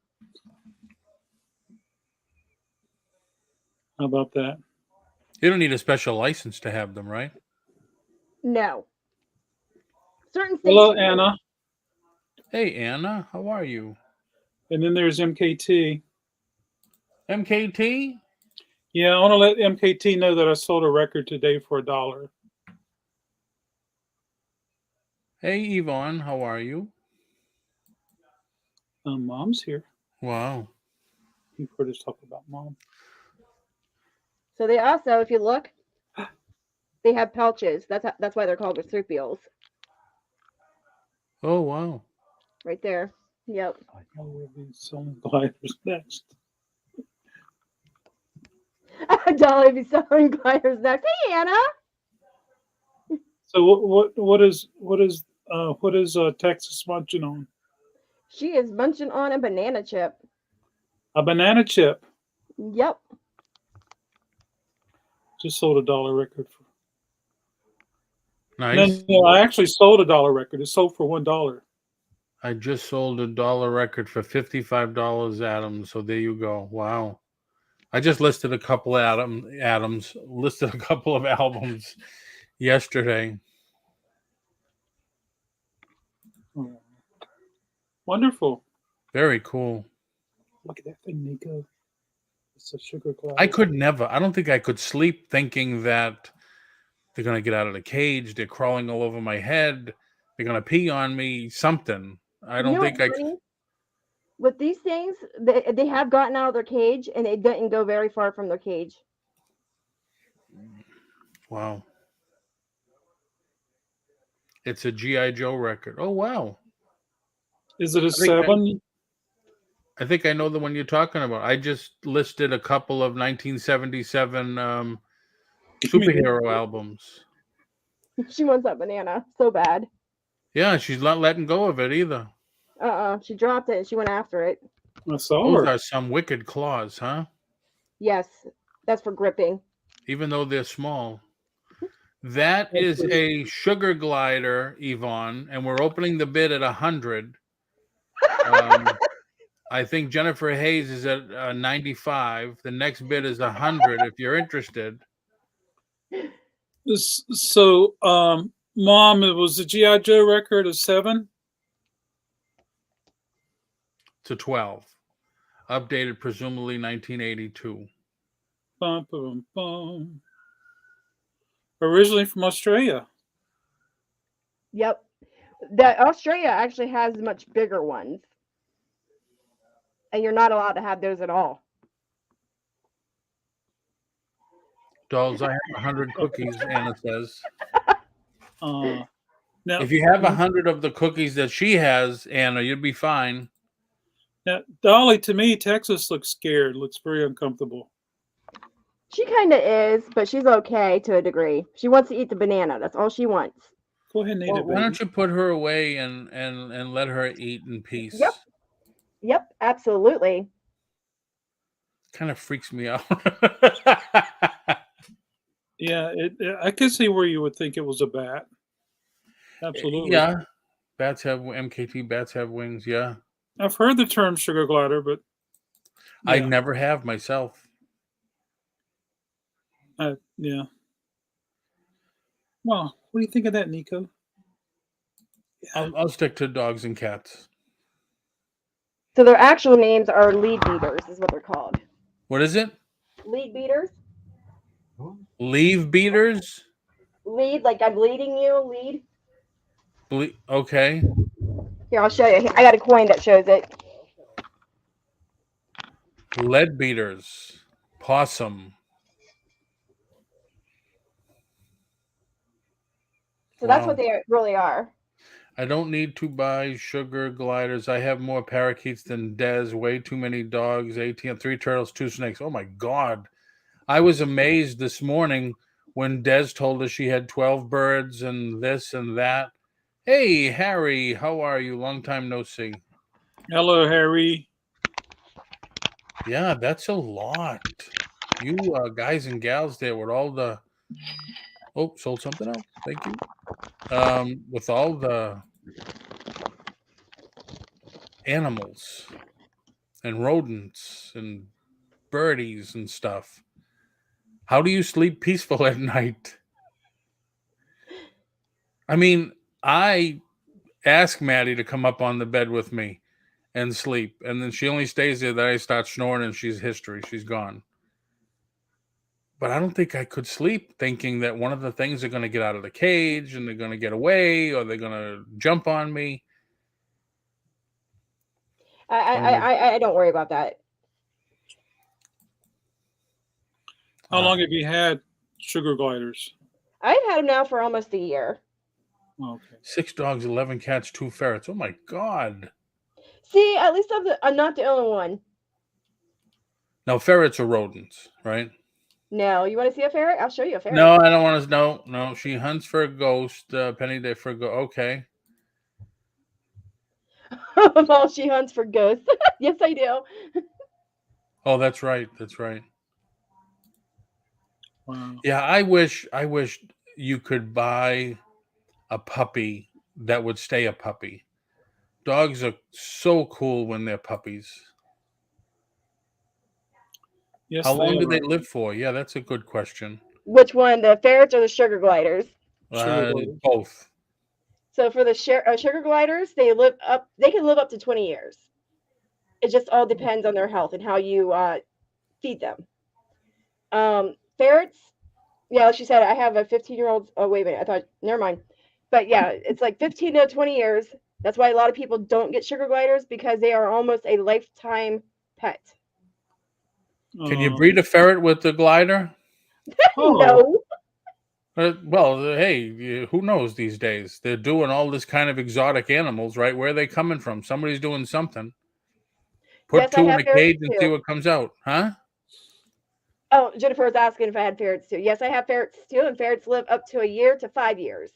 how about that? You don't need a special license to have them, right? No. Certain states. Hello, Anna. Hey, Anna, how are you? And then there's MKT. MKT? Yeah, I want to let MKT know that I sold a record today for $1. Hey, Yvonne, how are you? Mom's here. Wow. You've heard us talk about Mom. So they also, if you look, they have pouches. That's why they're called marsupials. Oh, wow. Right there. Yep. I know we'll be selling gliders next. Dolly be selling gliders next. Hey, Anna. So what is Texas munching on? She is munching on a banana chip. A banana chip. Yep. Just sold $1 record for. Nice. No, I actually sold $1 record. It sold for $1. I just sold $1 record for $55, Adam. So there you go. Wow. I just listed a couple listed a couple of albums yesterday. Oh. Wonderful. Very cool. Look at that thing, Nico. It's a sugar glider. I don't think I could sleep thinking that they're going to get out of the cage. They're crawling all over my head. They're going to pee on me, something. I don't think I could. With these things, they have gotten out of their cage, and they didn't go very far from their cage. Wow. It's a G.I. Joe record. Oh, wow. Is it a 7? I think I know the one you're talking about. I just listed a couple of 1977 superhero albums. She wants that banana so bad. Yeah, she's not letting go of it either. She dropped it and she went after it. I saw Those her. are some wicked claws, huh? Yes, that's for gripping. Even though they're small. That is a sugar glider, Yvonne, and we're opening the bid at 100. I think Jennifer Hayes is at 95. The next bid is 100 if you're interested. So, Mom, it was the G.I. Joe record of 7? To 12. Updated presumably 1982. Bum, bum, bum. Originally from Australia. Yep. That Australia actually has much bigger ones. And you're not allowed to have those at all. Dolls, I have 100 cookies, Anna says. Now, If you have 100 of the cookies that she has, Anna, you'd be fine. now, Dolly, to me, Texas looks scared. Looks very uncomfortable. She kind of is, but she's okay to a degree. She wants to eat the banana. That's all she wants. Go ahead and eat Well, it, why baby. don't you put her away and let her eat in peace? Yep. Yep, absolutely. Kind of freaks me out. Yeah, I can see where you would think it was a bat. Absolutely. Yeah. Bats have MKT bats have wings, yeah. I've heard the term sugar glider, but I yeah. never have myself. Yeah. Well, what do you think of that, Nico? I'll stick to dogs and cats. So their actual names are lead beaters, is what they're called. What is it? Lead beaters? Leave beaters? Lead, like I'm leading you, lead. Okay. Here, I'll show you. I got a coin that shows it. Lead beaters. Possum. So that's what they really are. I don't need to buy sugar gliders. I have more parakeets than Des. Way too many dogs. 18, 3 turtles, 2 snakes. Oh my God. I was amazed this morning when Des told us she had 12 birds and this and that. Hey, Harry, how are you? Long time no see. Hello, Harry. Yeah, that's a lot. You guys and gals there with all the... Oh, sold something else. Thank you. With all the animals and rodents and birdies and stuff. How do you sleep peaceful at night? I mean, I ask Maddie to come up on the bed with me and sleep, and then she only stays there that I start snoring and she's history. She's gone. But I don't think I could sleep thinking that one of the things are going to get out of the cage and they're going to get away or they're going to jump on me. I don't worry about that. How long have you had sugar gliders? I've had them now for almost a year. Okay. 6 dogs, 11 cats, 2 ferrets. Oh my God. See, at least I'm not the only one. Now, ferrets are rodents, right? No, you want to see a ferret? I'll show you a ferret. No, I don't want to. No. She hunts for a ghost. Penny Day for a ghost. Okay. Well, she hunts for ghosts. Yes, I do. Oh, that's right. That's right. Wow. Yeah, I wish you could buy a puppy that would stay a puppy. Dogs are so cool when they're puppies. Yes, How long do they live for? Yeah, that's a good question. Which one, the ferrets or the sugar gliders? Both. So for the sugar gliders, they can live up to 20 years. It just all depends on their health and how you feed them. Ferrets, yeah, like she said, I have a 15-year-old. Oh, wait a minute. I thought, never mind. But yeah, it's like 15 to 20 years. That's why a lot of people don't get sugar gliders, because they are almost a lifetime pet. Can you breed a ferret with the glider? No. Well, hey, who knows these days? They're doing all this kind of exotic animals, right? Where are they coming from? Somebody's doing something. Put Yes, 2 in a cage and see what comes out, huh? Oh, Jennifer was asking if I had ferrets too. Yes, I have ferrets too, and ferrets live up to a year to 5 years.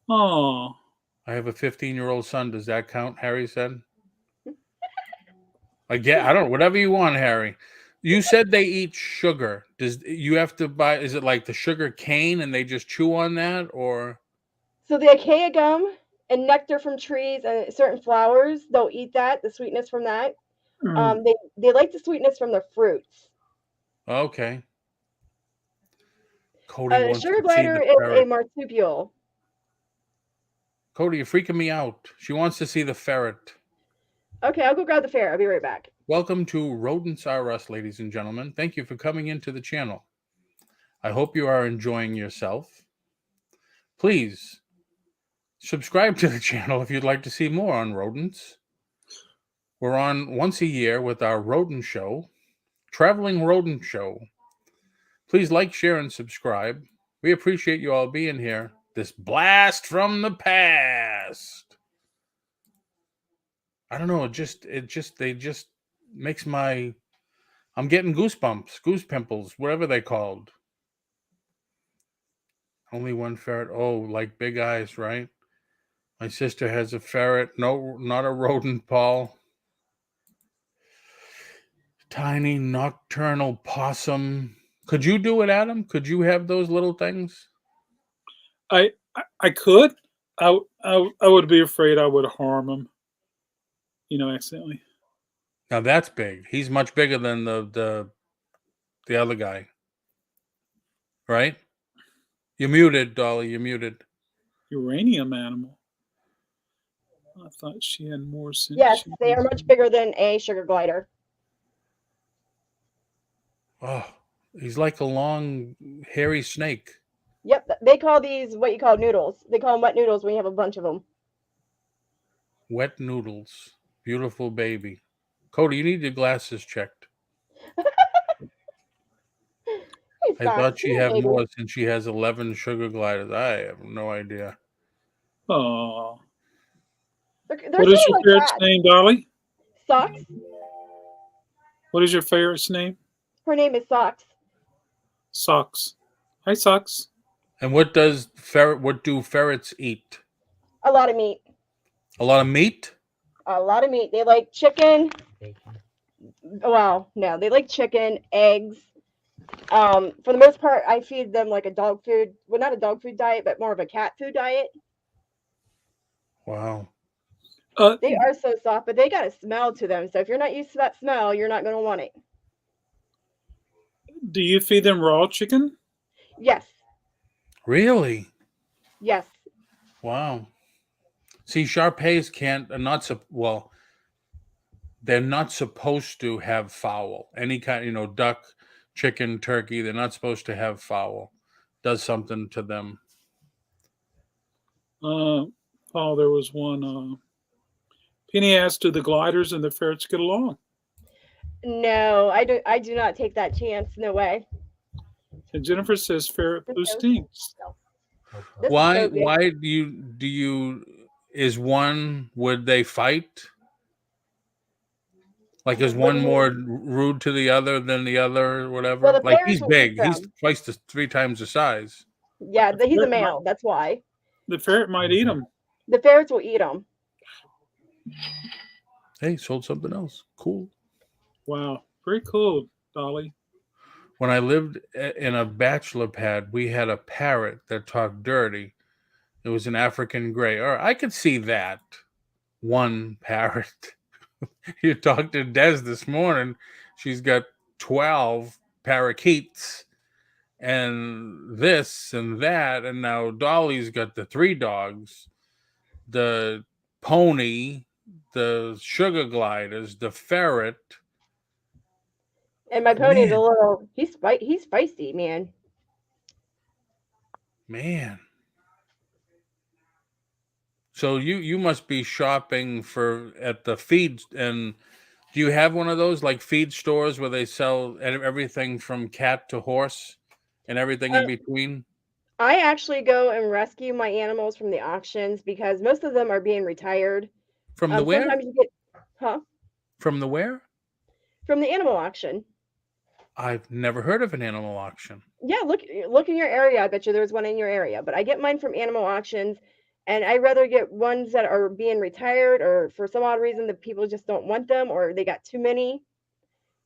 Oh. I have a 15-year-old son. Does that count? Harry said. Again, I don't. Whatever you want, Harry. You said they eat sugar. Does you have to buy? Is it like the sugar cane and they just chew on that, or? So the acacia gum and nectar from trees and certain flowers, they'll eat that, the sweetness from that. Mm. They like the sweetness from the fruits. Okay. Cody wants Sugar to see glider the is a ferret. marsupial. Cody, you're freaking me out. She wants to see the ferret. Okay, I'll go grab the ferret. I'll be right back. Welcome to Rodents R Us, ladies and gentlemen. Thank you for coming into the channel. I hope you are enjoying yourself. Please subscribe to the channel if you'd like to see more on rodents. We're on once a year with our rodent show, Traveling Rodent Show. Please like, share, and subscribe. We appreciate you all being here. This blast from the past. I don't know. They just makes my, I'm getting goosebumps, goose pimples, whatever they called. Only one ferret. Oh, like big eyes, right? My sister has a ferret. No, not a rodent, Paul. Tiny nocturnal possum. Could you do it, Adam? Could you have those little things? I could. I would be afraid I would harm him. Accidentally. Now that's big. He's much bigger than the other guy. Right? You're muted, Dolly. You're muted. Uranium animal. I thought she had more sense. Yes, they are much bigger than a sugar glider. Oh, he's like a long, hairy snake. Yep, they call these what you call noodles. They call them wet noodles when you have a bunch of them. Wet noodles. Beautiful baby. Cody, you need your glasses checked. I thought she had more since she has 11 sugar gliders. I have no idea. Oh. They're What is your like ferret's that. name, Dolly? Socks. What is your ferret's name? Her name is Socks. Socks. Hi, Socks. And what do ferrets eat? A lot of meat. A lot of meat? A lot of meat. They like chicken. Well, no, they like chicken, eggs. For the most part, I feed them like a dog food. Well, not a dog food diet, but more of a cat food diet. Wow. They are so soft, but they got a smell to them. So if you're not used to that smell, you're not going to want it. Do you feed them raw chicken? Yes. Really? Yes. Wow. See, Shar-Peis they're not supposed to have fowl. Any kind, duck, chicken, turkey, they're not supposed to have fowl. Does something to them. Paul, there was one. Penny asked, do the gliders and the ferrets get along? No, I do not take that chance. No way. And Jennifer says ferret poo stinks. Why do you would they fight? Like, is one more rude to the other than the other or whatever? Well, like, he's big. He's twice to 3 times the size. Yeah, he's a male. That's why. The ferret might eat them. The ferrets will eat them. Hey, sold something else. Cool. Wow. Very cool, Dolly. When I lived in a bachelor pad, we had a parrot that talked dirty. It was an African gray. Or I could see that. One parrot. You talked to Des this morning. She's got 12 parakeets and this and that. And now Dolly's got the 3 dogs, the pony, the sugar gliders, the ferret. And my pony's a little, he's feisty, man. Man. So you must be shopping at the feed, and do you have one of those like feed stores where they sell everything from cat to horse and everything in between? I actually go and rescue my animals from the auctions because most of them are being retired. From the where? Sometimes you get, From the where? From the animal auction. I've never heard of an animal auction. Yeah, look in your area. I bet you there's one in your area. But I get mine from animal auctions, And I'd rather get ones that are being retired, or for some odd reason the people just don't want them, or they got too many.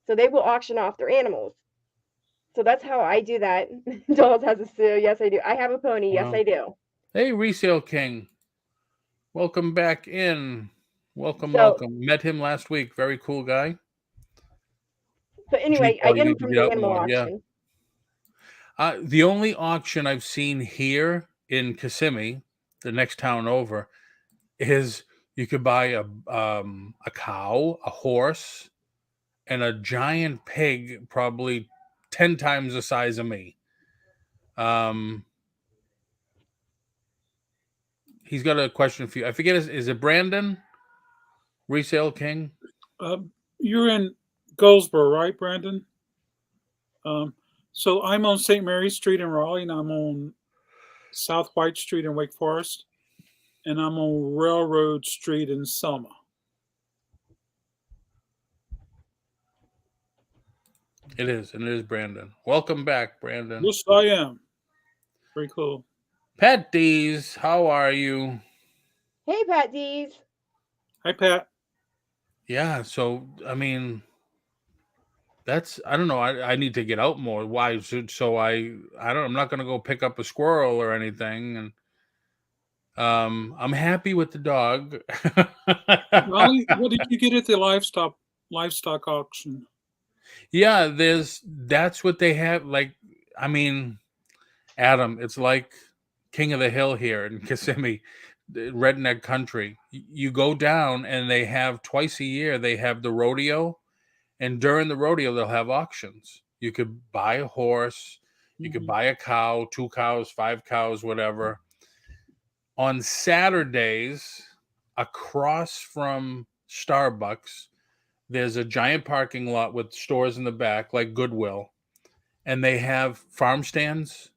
So they will auction off their animals. So that's how I do that. Dolls has a Sue. Yes, I do. I have a pony. Yes, Wow. I do. Hey, Resale King. Welcome back in. Welcome, So- welcome. Met him last week. Very cool guy. So anyway, Paul, I you get them need to from get the out animal more, yeah. auction. The only auction I've seen here in Kissimmee, the next town over, is you could buy a cow, a horse, and a giant pig, probably 10 times the size of me. He's got a question for you. I forget, is it Brandon? Resale King? You're in Goldsboro, right, Brandon? So I'm on St. Mary's Street in Raleigh, and I'm on South White Street in Wake Forest, and I'm on Railroad Street in Selma. It is, and it is Brandon. Welcome back, Brandon. Yes, I am. Very cool. Pat D's, how are you? Hey, Pat D's. Hi, Pat. Yeah, so I mean, that's, I don't know. I need to get out more. Why? So I'm not gonna go pick up a squirrel or anything. And I'm happy with the dog. Molly, what did you get at the livestock auction? Yeah, that's what they have. Like, I mean, Adam, it's like King of the Hill here in Kissimmee, the redneck country. You go down and they have twice a year, they have the rodeo. And during the rodeo, they'll have auctions. You could buy a horse, you could buy a cow, 2 cows, 5 cows, whatever. On Saturdays, across from Starbucks, there's a giant parking lot with stores in the back, like Goodwill. And they have farm stands,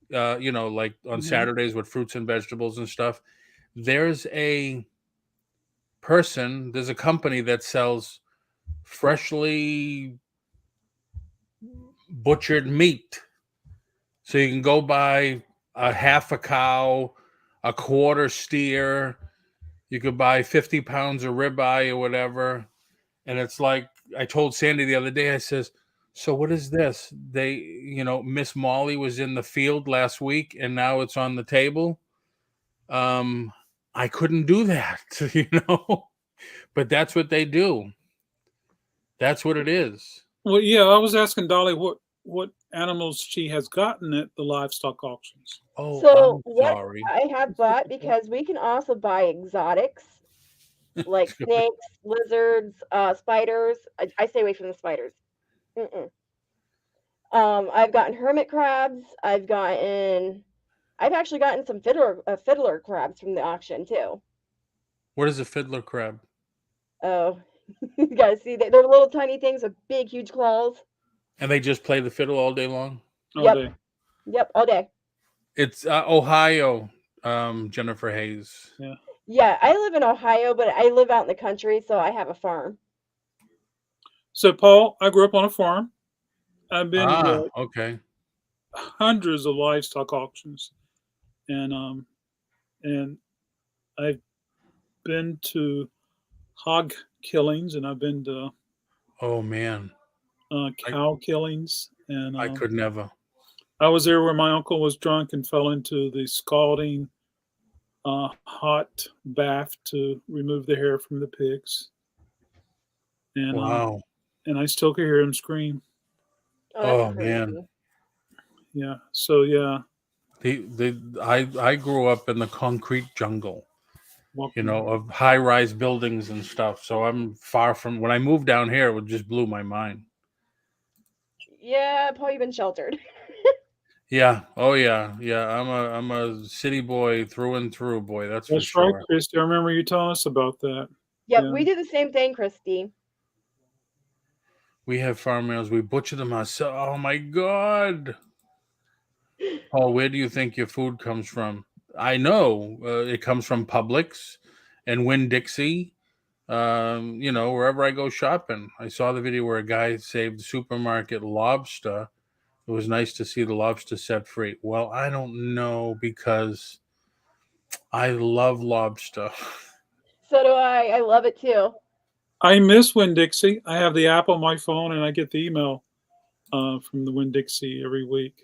like on Saturdays with fruits and vegetables and stuff. There's a company that sells freshly butchered meat. So you can go buy a half a cow, a quarter steer. You could buy 50 pounds of ribeye or whatever. And it's like, I told Sandy the other day, I says, so what is this? Miss Molly was in the field last week and now it's on the table. I couldn't do that, but that's what they do. That's what it is. Well, yeah, I was asking Dolly what animals she has gotten at the livestock auctions. Oh, So I'm what sorry. I have bought, because we can also buy exotics like snakes, lizards, spiders. I stay away from the spiders. I've gotten hermit crabs. I've actually gotten some fiddler crabs from the auction too. What is a fiddler crab? Oh, you gotta see that they're little tiny things with big, huge claws. And they just play the fiddle all day long? All day. Yep, all day. It's Ohio, Jennifer Hayes. Yeah. Yeah, I live in Ohio, but I live out in the country, so I have a farm. So, Paul, I grew up on a farm. I've been to okay. hundreds of livestock auctions, and I've been to hog killings, and I've been to Oh man, cow killings, and I could never. I was there where my uncle was drunk and fell into the scalding hot bath to remove the hair from the pigs. And Wow. And I still can hear him scream. Oh man. Yeah. So yeah. I grew up in the concrete jungle, of high-rise buildings and stuff. So I'm far from, when I moved down here, it just blew my mind. Yeah, Paul, you've been sheltered. Yeah. Oh yeah. Yeah. I'm a city boy through and through, boy. That's for sure. Right, Christy. I remember you telling us about that. Yep, we do the same thing, Christy. We have farm animals. We butcher them ourselves. Oh my God. Paul, where do you think your food comes from? I know it comes from Publix and Winn-Dixie. Wherever I go shopping. I saw the video where a guy saved the supermarket lobster. It was nice to see the lobster set free. Well, I don't know, because I love lobster. So do I. I love it too. I miss Winn-Dixie. I have the app on my phone, and I get the email from the Winn-Dixie every week.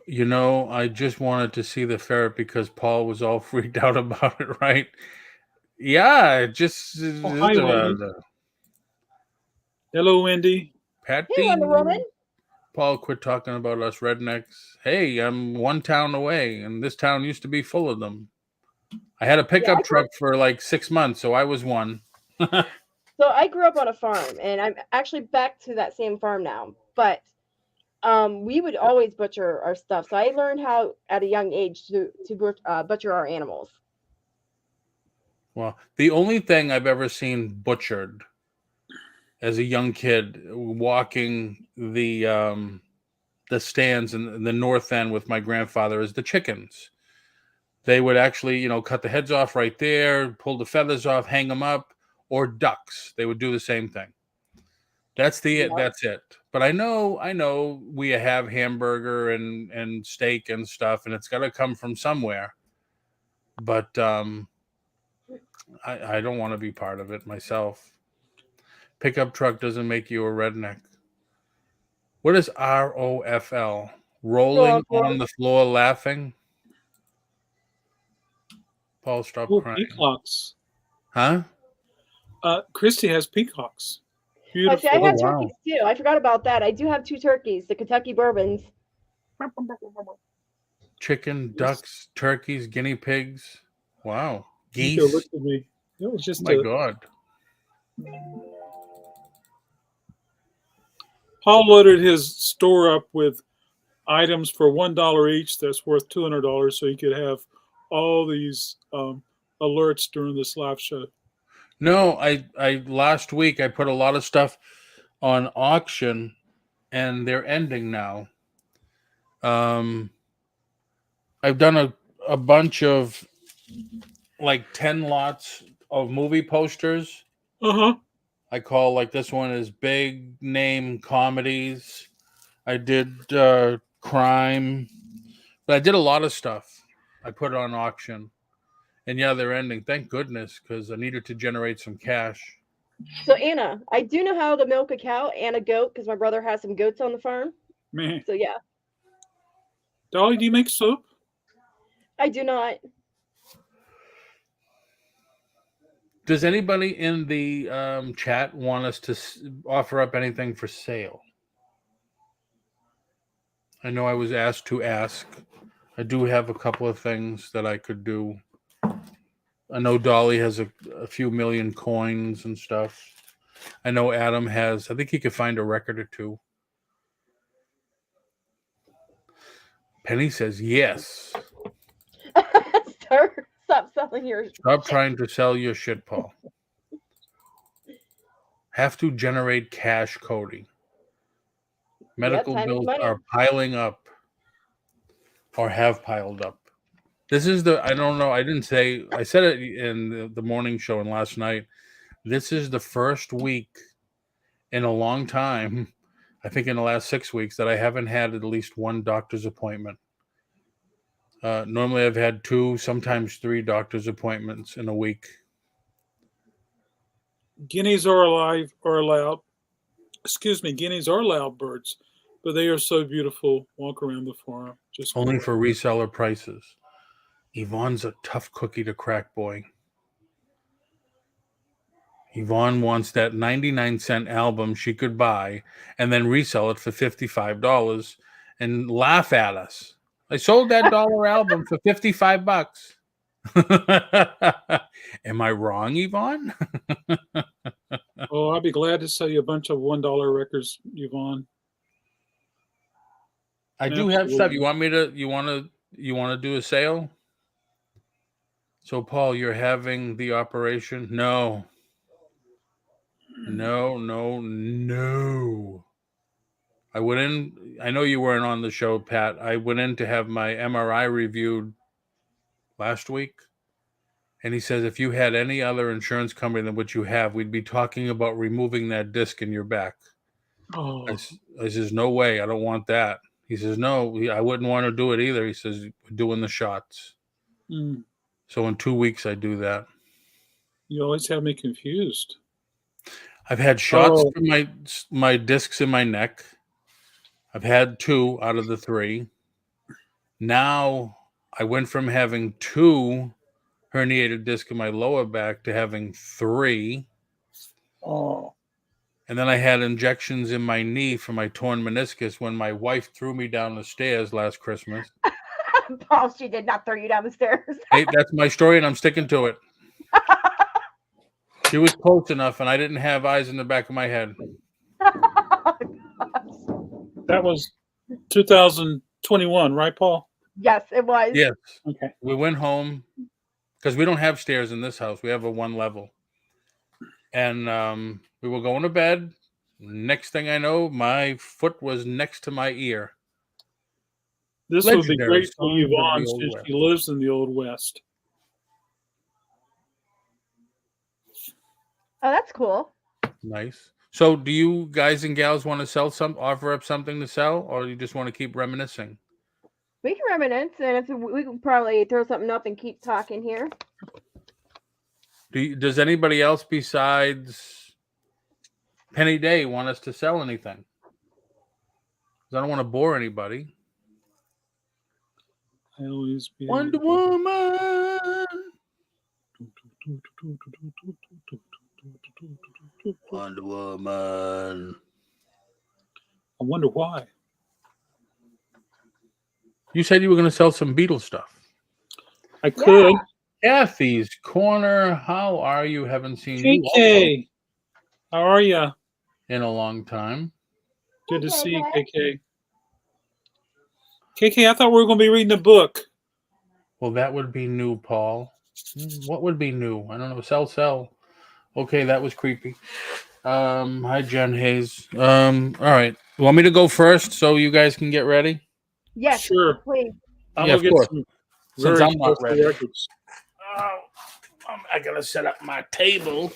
You know, I just wanted to see the ferret because Paul was all freaked out about it, right? Yeah, just Oh, hi, Wendy. Hello, Wendy. Hey, Wonder Woman. Patty. Paul, quit talking about us rednecks. Hey, I'm one town away, and this town used to be full of them. I had a pickup truck for like 6 months, so I was one. So I grew up on a farm, and I'm actually back to that same farm now. But we would always butcher our stuff. So I learned how at a young age to butcher our animals. Well, the only thing I've ever seen butchered as a young kid walking the stands in the north end with my grandfather is the chickens. They would actually, you know, cut the heads off right there, pull the feathers off, hang them up, or ducks. They would do the same thing. That's it. But I know we have hamburger and steak and stuff, and it's got to come from somewhere. But I don't want to be part of it myself. Pickup truck doesn't make you a redneck. What is ROFL? Rolling on the floor laughing? Paul, stop crying. Peacocks. Huh? Christy has peacocks. Beautiful. See, I have turkeys too. I forgot about that. I do have 2 turkeys, the Kentucky Bourbons. Chicken, ducks, turkeys, guinea pigs. Wow. Geese. Look at me. It was just my God. Paul loaded his store up with items for $1 each that's worth $200 so he could have all these alerts during this live show. No, I last week I put a lot of stuff on auction and they're ending now. I've done a bunch of like 10 lots of movie posters. Uh-huh. I call like this one is big name comedies. I did crime, but I did a lot of stuff. I put it on auction. And yeah, they're ending. Thank goodness, because I needed to generate some cash. So Anna, I do know how to milk a cow and a goat because my brother has some goats on the farm. Man. So yeah. Dolly, do you make soap? I do not. Does anybody in the chat want us to offer up anything for sale? I know I was asked to ask. I do have a couple of things that I could do. I know Dolly has a few million coins and stuff. I know Adam has, I think he could find a record or 2. Penny says yes. Stop selling your Stop trying to sell your shit, Paul. Have to generate cash, Cody. Medical bills are piling up or have piled up. This is I don't know. I didn't say, I said it in the morning show and last night. This is the first week in a long time, I think in the last 6 weeks, that I haven't had at least 1 doctor's appointment. Normally I've had 2, sometimes 3 doctor's appointments in a week. Guineas are allowed. Excuse me, guineas are loud birds, but they are so beautiful. Walk around the farm. Just only for reseller prices. Yvonne's a tough cookie to crack, boy. Yvonne wants that 99-cent album she could buy and then resell it for $55 and laugh at us. I sold that dollar album for $55. Am I wrong, Yvonne? Oh, I'll be glad to sell you a bunch of $1 records, Yvonne. I do have stuff. You want to do a sale? So, Paul, you're having the operation? No. I went in. I know you weren't on the show, Pat. I went in to have my MRI reviewed last week. And he says, if you had any other insurance company than what you have, we'd be talking about removing that disc in your back. Oh. I says, no way. I don't want that. He says, no, I wouldn't want to do it either. He says, we're doing the shots. Mm. So in 2 weeks, I do that. You always have me confused. I've had shots Oh. for my discs in my neck. I've had 2 out of the 3. Now I went from having 2 herniated discs in my lower back to having 3. Oh. And then I had injections in my knee for my torn meniscus when my wife threw me down the stairs last Christmas. Paul, she did not throw you down the stairs. Hey, that's my story, and I'm sticking to it. She was close enough, and I didn't have eyes in the back of my head. That was 2021, right, Paul? Yes, it was. Yes. Okay. We went home because we don't have stairs in this house. We have a 1 level. And we were going to bed. Next thing I know, my foot was next to my ear. This would be Legendary great for songs of the Yvonne Old since West. she lives in the Old West. Oh, that's cool. Nice. So do you guys and gals want to offer up something to sell, or you just want to keep reminiscing? We can reminisce, and we can probably throw something up and keep talking here. Does anybody else besides Penny Day want us to sell anything? 'Cause I don't want to bore anybody. I always be Wonder Woman. Wonder Woman. I wonder why. You said you were going to sell some Beatle stuff. I could. Kathy's Corner. How are you? Haven't seen you KK, how are you? in a long time. Good to see you, KK. KK, I thought we were going to be reading a book. Well, that would be new, Paul. What would be new? I don't know. Sell. Okay, that was creepy. Hi, Jen Hayes. All right. You want me to go first so you guys can get ready? Yes, Sure. please. I'm Yeah, going to of get course. some Since very I'm not interesting ready. records. Oh, I gotta set up my table.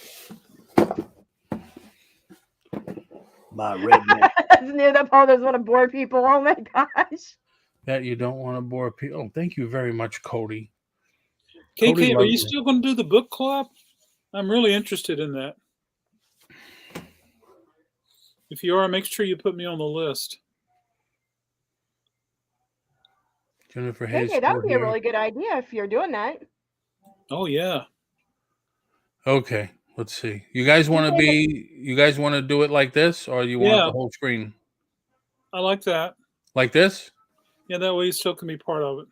My redneck. That's new that Paul doesn't want to bore people. Oh my gosh. That you don't want to bore people. Oh, thank you very much, Cody. KK, Cody are loves you me. still going to do the book club? I'm really interested in that. If you are, make sure you put me on the list. Jennifer Hayes. Okay, that would still be a here. really good idea if you're doing that. Oh, yeah. Okay, let's see. You guys want to do it like this, or you want Yeah. the whole screen I like that. like this? Yeah, that way you still can be part of it.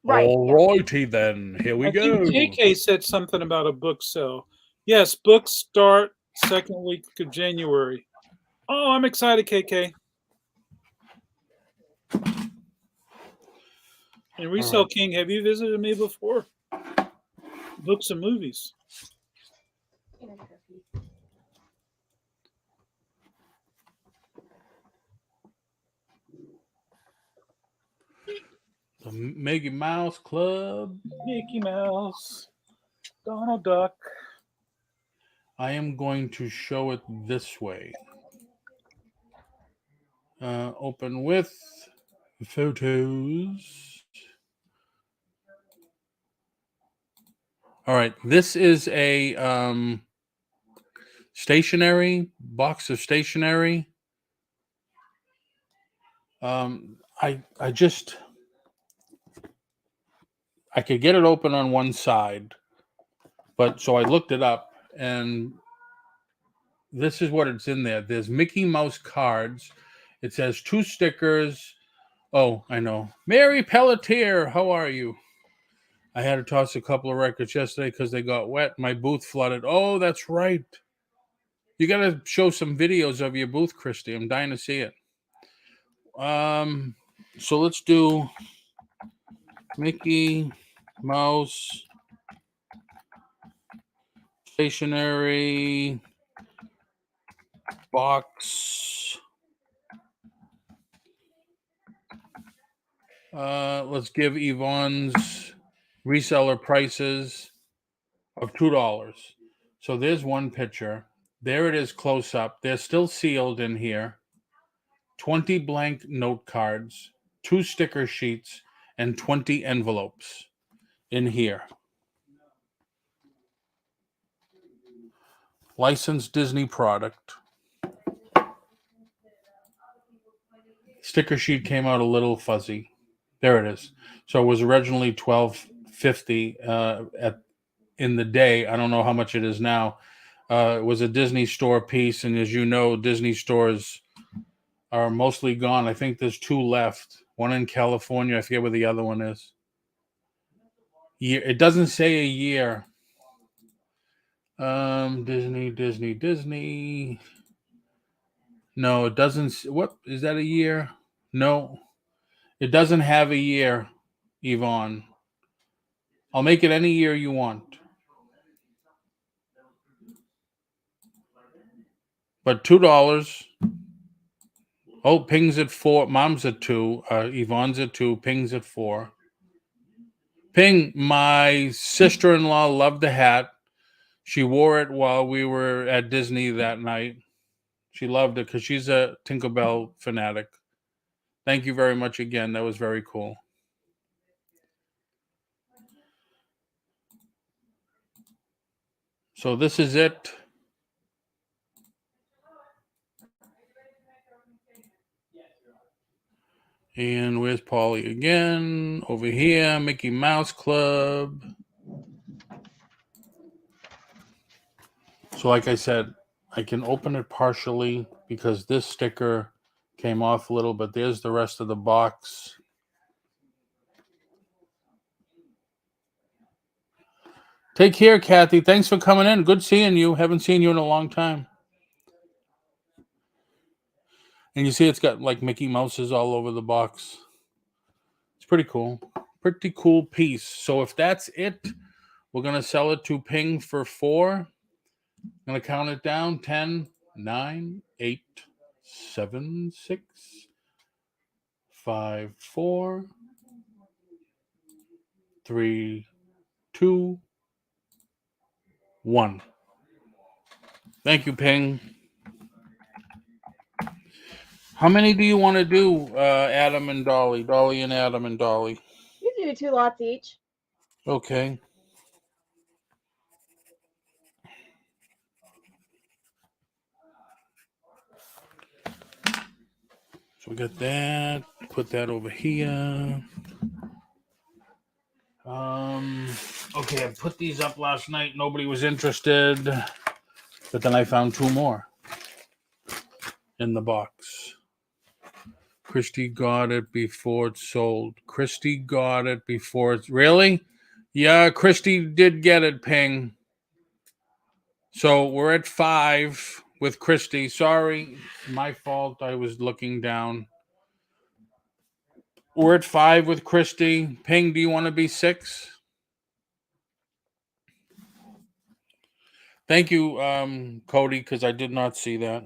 Right. All righty then. Here we I go. think KK said something about a book sale. Yes, books start second week of January. Oh, I'm excited, KK. And Resell King, have you visited me before? Books and movies. The Mickey Mouse Club. Mickey Mouse. Donald Duck. I am going to show it this way. Open with photos. All right, this is a stationery box of stationery. I could get it open on one side, but so I looked it up, and this is what it's in there. There's Mickey Mouse cards. It says 2 stickers. Oh, I know. Mary Pelletier, how are you? I had to toss a couple of records yesterday because they got wet. My booth flooded. Oh, that's right. You got to show some videos of your booth, Christy. I'm dying to see it. So let's do Mickey Mouse stationery box. Let's give Yvonne's reseller prices of $2. So there's one picture. There it is close up. They're still sealed in here. 20 blank note cards, 2 sticker sheets, and 20 envelopes in here. Licensed Disney product. Sticker sheet came out a little fuzzy. There it is. So it was originally $12.50 in the day. I don't know how much it is now. It was a Disney store piece, and as you know, Disney stores are mostly gone. I think there's 2 left. One in California. I forget where the other one is. It doesn't say a year. Disney. No, it doesn't. What is that, a year? No, it doesn't have a year, Yvonne. I'll make it any year you want. But $2. Oh, Ping's at 4. Mom's at 2. Yvonne's at 2. Ping's at 4. Ping, my sister-in-law loved the hat. She wore it while we were at Disney that night. She loved it because she's a Tinkerbell fanatic. Thank you very much again. That was very cool. So this is it. And where's Polly again? Over here, Mickey Mouse Club. So like I said, I can open it partially because this sticker came off a little, but there's the rest of the box. Take care, Kathy. Thanks for coming in. Good seeing you. Haven't seen you in a long time. And you see it's got like Mickey Mouses all over the box. It's pretty cool. Pretty cool piece. So if that's it, we're going to sell it to Ping for 4. I'm going to count it down. 10, 9, 8, 7, 6, 5, 4, 3, 2, 1. Thank you, Ping. How many do you want to do, Adam and Dolly? Dolly and Adam and Dolly. You can do 2 lots each. Okay. So we got that. Put that over here. Okay, I put these up last night. Nobody was interested. But then I found 2 more in the box. Christy got it before it sold. Christy got it before it's... Really? Yeah, Christy did get it, Ping. So we're at 5 with Christy. Sorry, my fault. I was looking down. We're at 5 with Christy. Ping, do you want to be 6? Thank you, Cody, because I did not see that.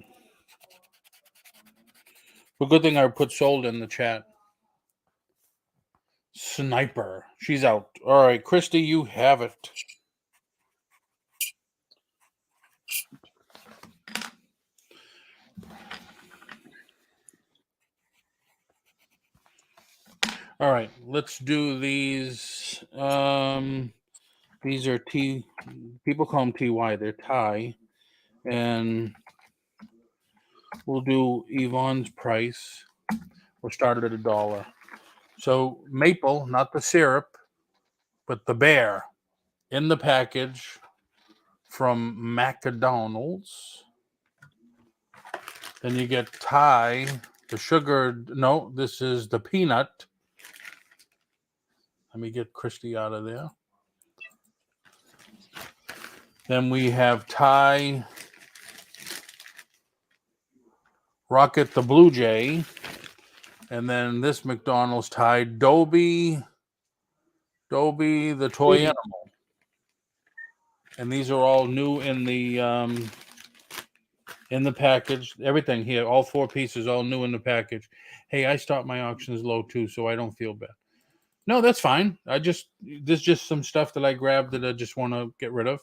But good thing I put sold in the chat. Sniper. She's out. All right, Christy, you have it. All right, let's do these. These are T. People call them TY. They're Thai. And we'll do Yvonne's price. We'll start it at $1. So maple, not the syrup, but the bear in the package from McDonald's. Then you get Thai, the sugared. No, this is the peanut. Let me get Christy out of there. Then we have Thai Rocket the Blue Jay. And then this McDonald's Thai Dobie the toy animal. And these are all new in the package. Everything here, all 4 pieces, all new in the package. Hey, I start my auctions low too, so I don't feel bad. No, that's fine. There's just some stuff that I grabbed that I just want to get rid of.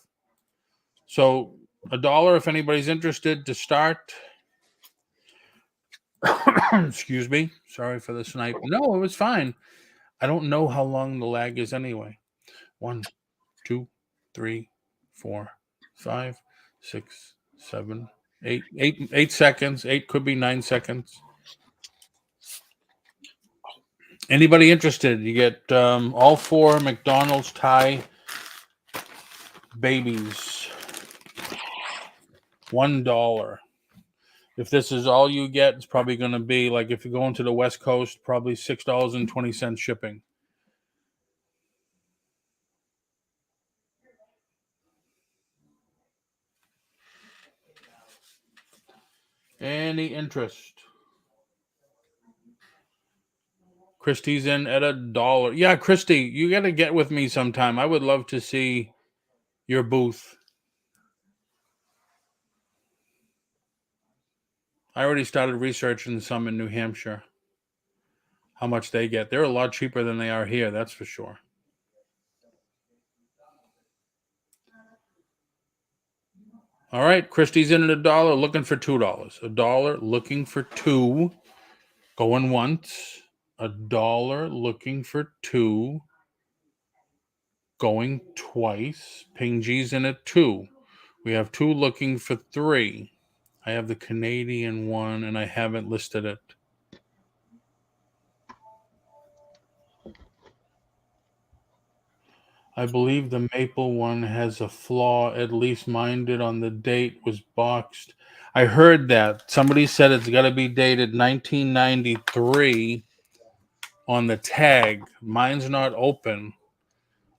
So $1 if anybody's interested to start. Excuse me. Sorry for the snipe. No, it was fine. I don't know how long the lag is anyway. 1, 2, 3, 4, 5, 6, 7, 8. 8 seconds. 8 could be 9 seconds. Anybody interested? You get all 4 McDonald's Thai babies. $1. If this is all you get, it's probably going to be like if you're going to the West Coast, probably $6.20 shipping. Any interest? Christy's in at $1. Yeah, Christy, you got to get with me sometime. I would love to see your booth. I already started researching some in New Hampshire. How much they get. They're a lot cheaper than they are here, that's for sure. All right, Christy's in at $1, looking for $2. $1, looking for 2. Going once. $1, looking for 2. Going twice. Ping G's in at 2. We have 2 looking for 3. I have the Canadian one, and I haven't listed it. I believe the maple one has a flaw. At least mine did on the date was boxed. I heard that. Somebody said it's got to be dated 1993 on the tag. Mine's not open.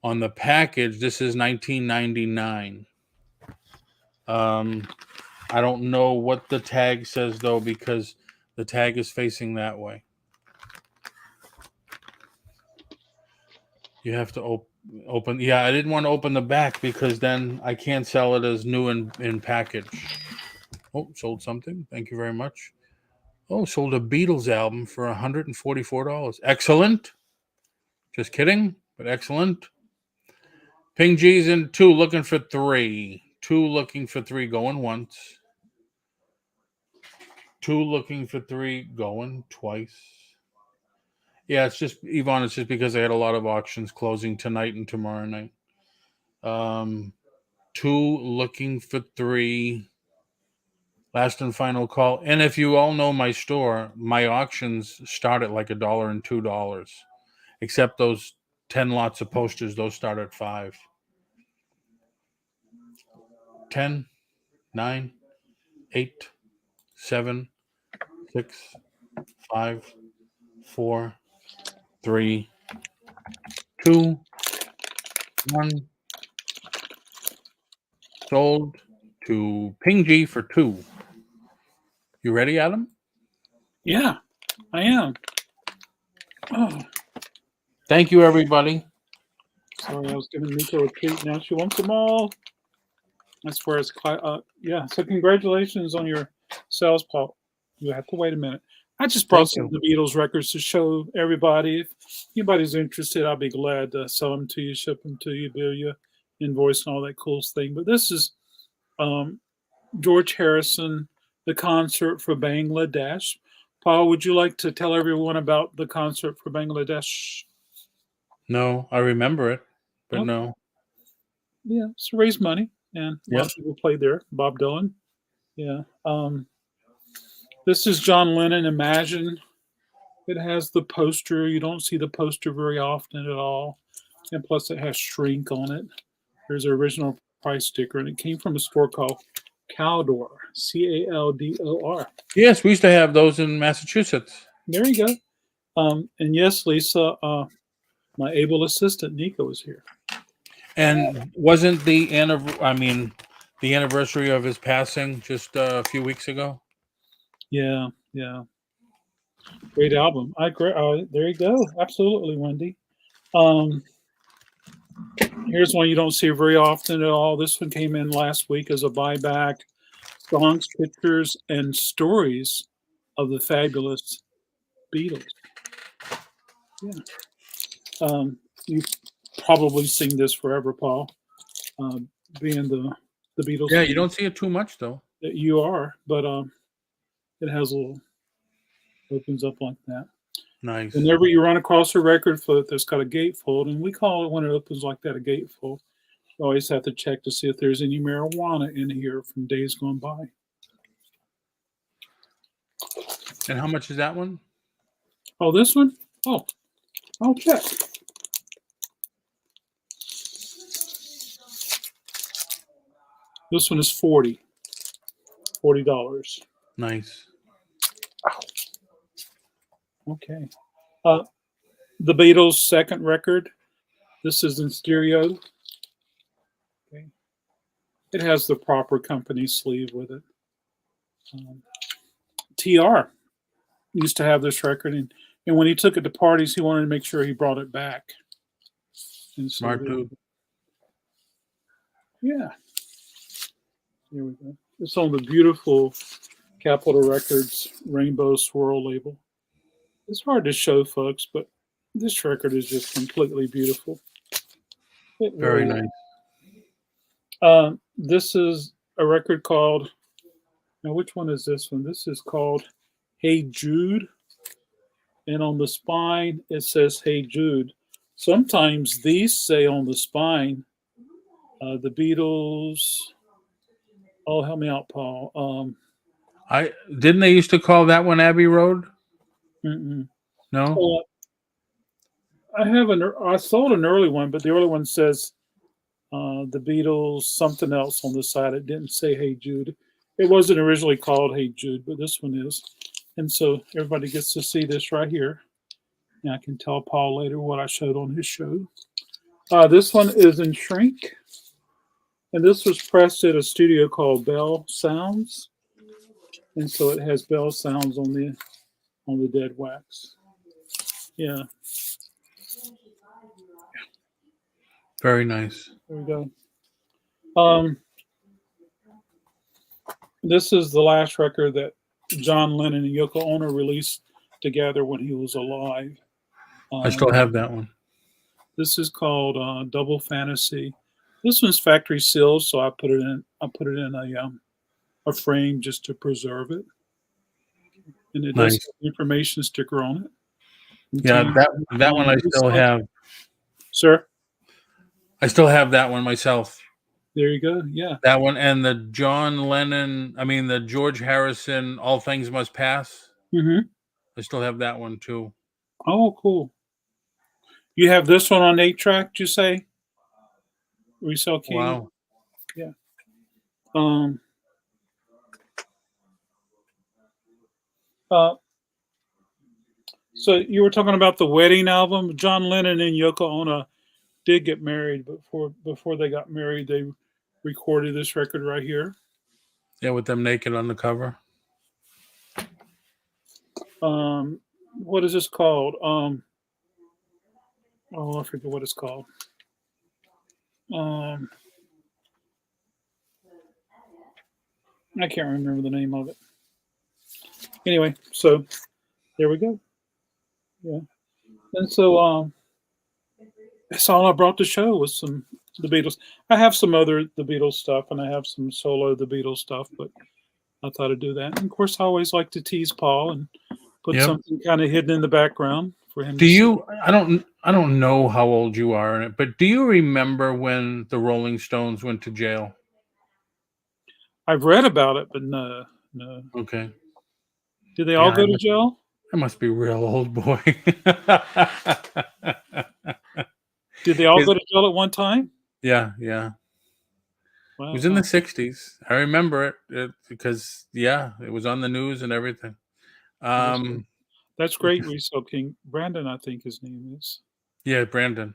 On the package, this is 1999. I don't know what the tag says, though, because the tag is facing that way. You have to open. Yeah, I didn't want to open the back because then I can't sell it as new in package. Oh, sold something. Thank you very much. Oh, sold a Beatles album for $144. Excellent. Just kidding, but excellent. Ping G's in 2, looking for 3. 2 looking for 3, going once. 2 looking for 3, going twice. Yeah, it's just, Yvonne, it's just because I had a lot of auctions closing tonight and tomorrow night. 2 looking for 3. Last and final call. And if you all know my store, my auctions start at like $1 and $2. Except those 10 lots of posters, those start at $5. 10, 9, 8, 7, 6, 5, 4, 3, 2, 1. Sold to Ping G for 2. You ready, Adam? Yeah, I am. Oh, Thank you, everybody. sorry, I was giving Nico a treat. Now she wants them all. That's where it's yeah. So congratulations on your sales, Paul. You have to wait a minute. I just brought some of the Beatles records to show everybody. If anybody's interested, I'll be glad to sell them to you, ship them to you, bill you, invoice, and all that cool thing. But this is George Harrison, the concert for Bangladesh. Paul, would you like to tell everyone about the concert for Bangladesh? No, I remember it, but Oh. no. Yeah, it's to raise money, and a lot of people played there. Bob Dylan. Yeah. This is John Lennon, Imagine. It has the poster. You don't see the poster very often at all. And plus it has Shrink on it. There's an original price sticker, and it came from a store called Caldor, Caldor. Yes, we used to have those in Massachusetts. There you go. And yes, Lisa, my able assistant, Nico, is here. And wasn't the anniversary of his passing just a few weeks ago? Yeah, yeah. Great album. I agree. There you go. Absolutely, Wendy. Here's one you don't see very often at all. This one came in last week as a buyback. Songs, pictures, and stories of the fabulous Beatles. Yeah. You've probably seen this forever, Paul. Being the Beatles. Yeah, you don't see it too much though. You are, but it has a little Opens up like that. Nice. Whenever you run across a record flip that's got a gatefold, and we call it when it opens like that a gatefold, you always have to check to see if there's any marijuana in here from days gone by. And how much is that one? Oh, this one? Oh, I'll check. This one is $40. Nice. Okay. The Beatles' second record. This is in stereo. Okay. It has the proper company sleeve with it. TR used to have this record, and when he took it to parties, he wanted to make sure he brought it back. And so, Smart dude. yeah. Here we go. It's on the beautiful Capitol Records Rainbow Swirl label. It's hard to show, folks, but this record is just completely beautiful. Very nice. This is a record called, now which one is this one? This is called Hey Jude. And on the spine, it says Hey Jude. Sometimes these say on the spine, the Beatles. Oh, help me out, Paul. Didn't they used to call that one Abbey Road? No. I sold an early one, but the early one says the Beatles something else on the side. It didn't say Hey Jude. It wasn't originally called Hey Jude, but this one is. And so everybody gets to see this right here. And I can tell Paul later what I showed on his show. This one is in shrink. And this was pressed at a studio called Bell Sounds. And so it has Bell Sounds on the dead wax. Yeah. Very nice. There we go. This is the last record that John Lennon and Yoko Ono released together when he was alive. I still have that one. This is called Double Fantasy. This one's factory sealed, so I put it in a frame just to preserve it. And it does have an information sticker on it. Yeah, that one I still have. Sir? I still have that one myself. There you go. Yeah. That one and the the George Harrison, All Things Must Pass. Mm-hmm. I still have that one too. Oh, cool. You have this one on 8-track, you say? Resell King? Wow. Yeah. So you were talking about the wedding album. John Lennon and Yoko Ono did get married, but before they got married, they recorded this record right here. Yeah, with them naked on the cover. What is this called? I forget what it's called. I can't remember the name of it. Anyway, so there we go. Yeah. And so that's all I brought to show was the Beatles. I have some other the Beatles stuff, and I have some solo the Beatles stuff, but I thought I'd do that. And of course, I always like to tease Paul and put something kind of hidden in the background for him. I don't know how old you are in it, but do you remember when the Rolling Stones went to jail? I've read about it, but no. Okay. Did they all go to jail? I must be real old, boy. Did they all go to jail at one time? Yeah. Wow. It was in the 60s. I remember it because, it was on the news and everything. That's great, Resell King. Brandon, I think his name is. Yeah, Brandon.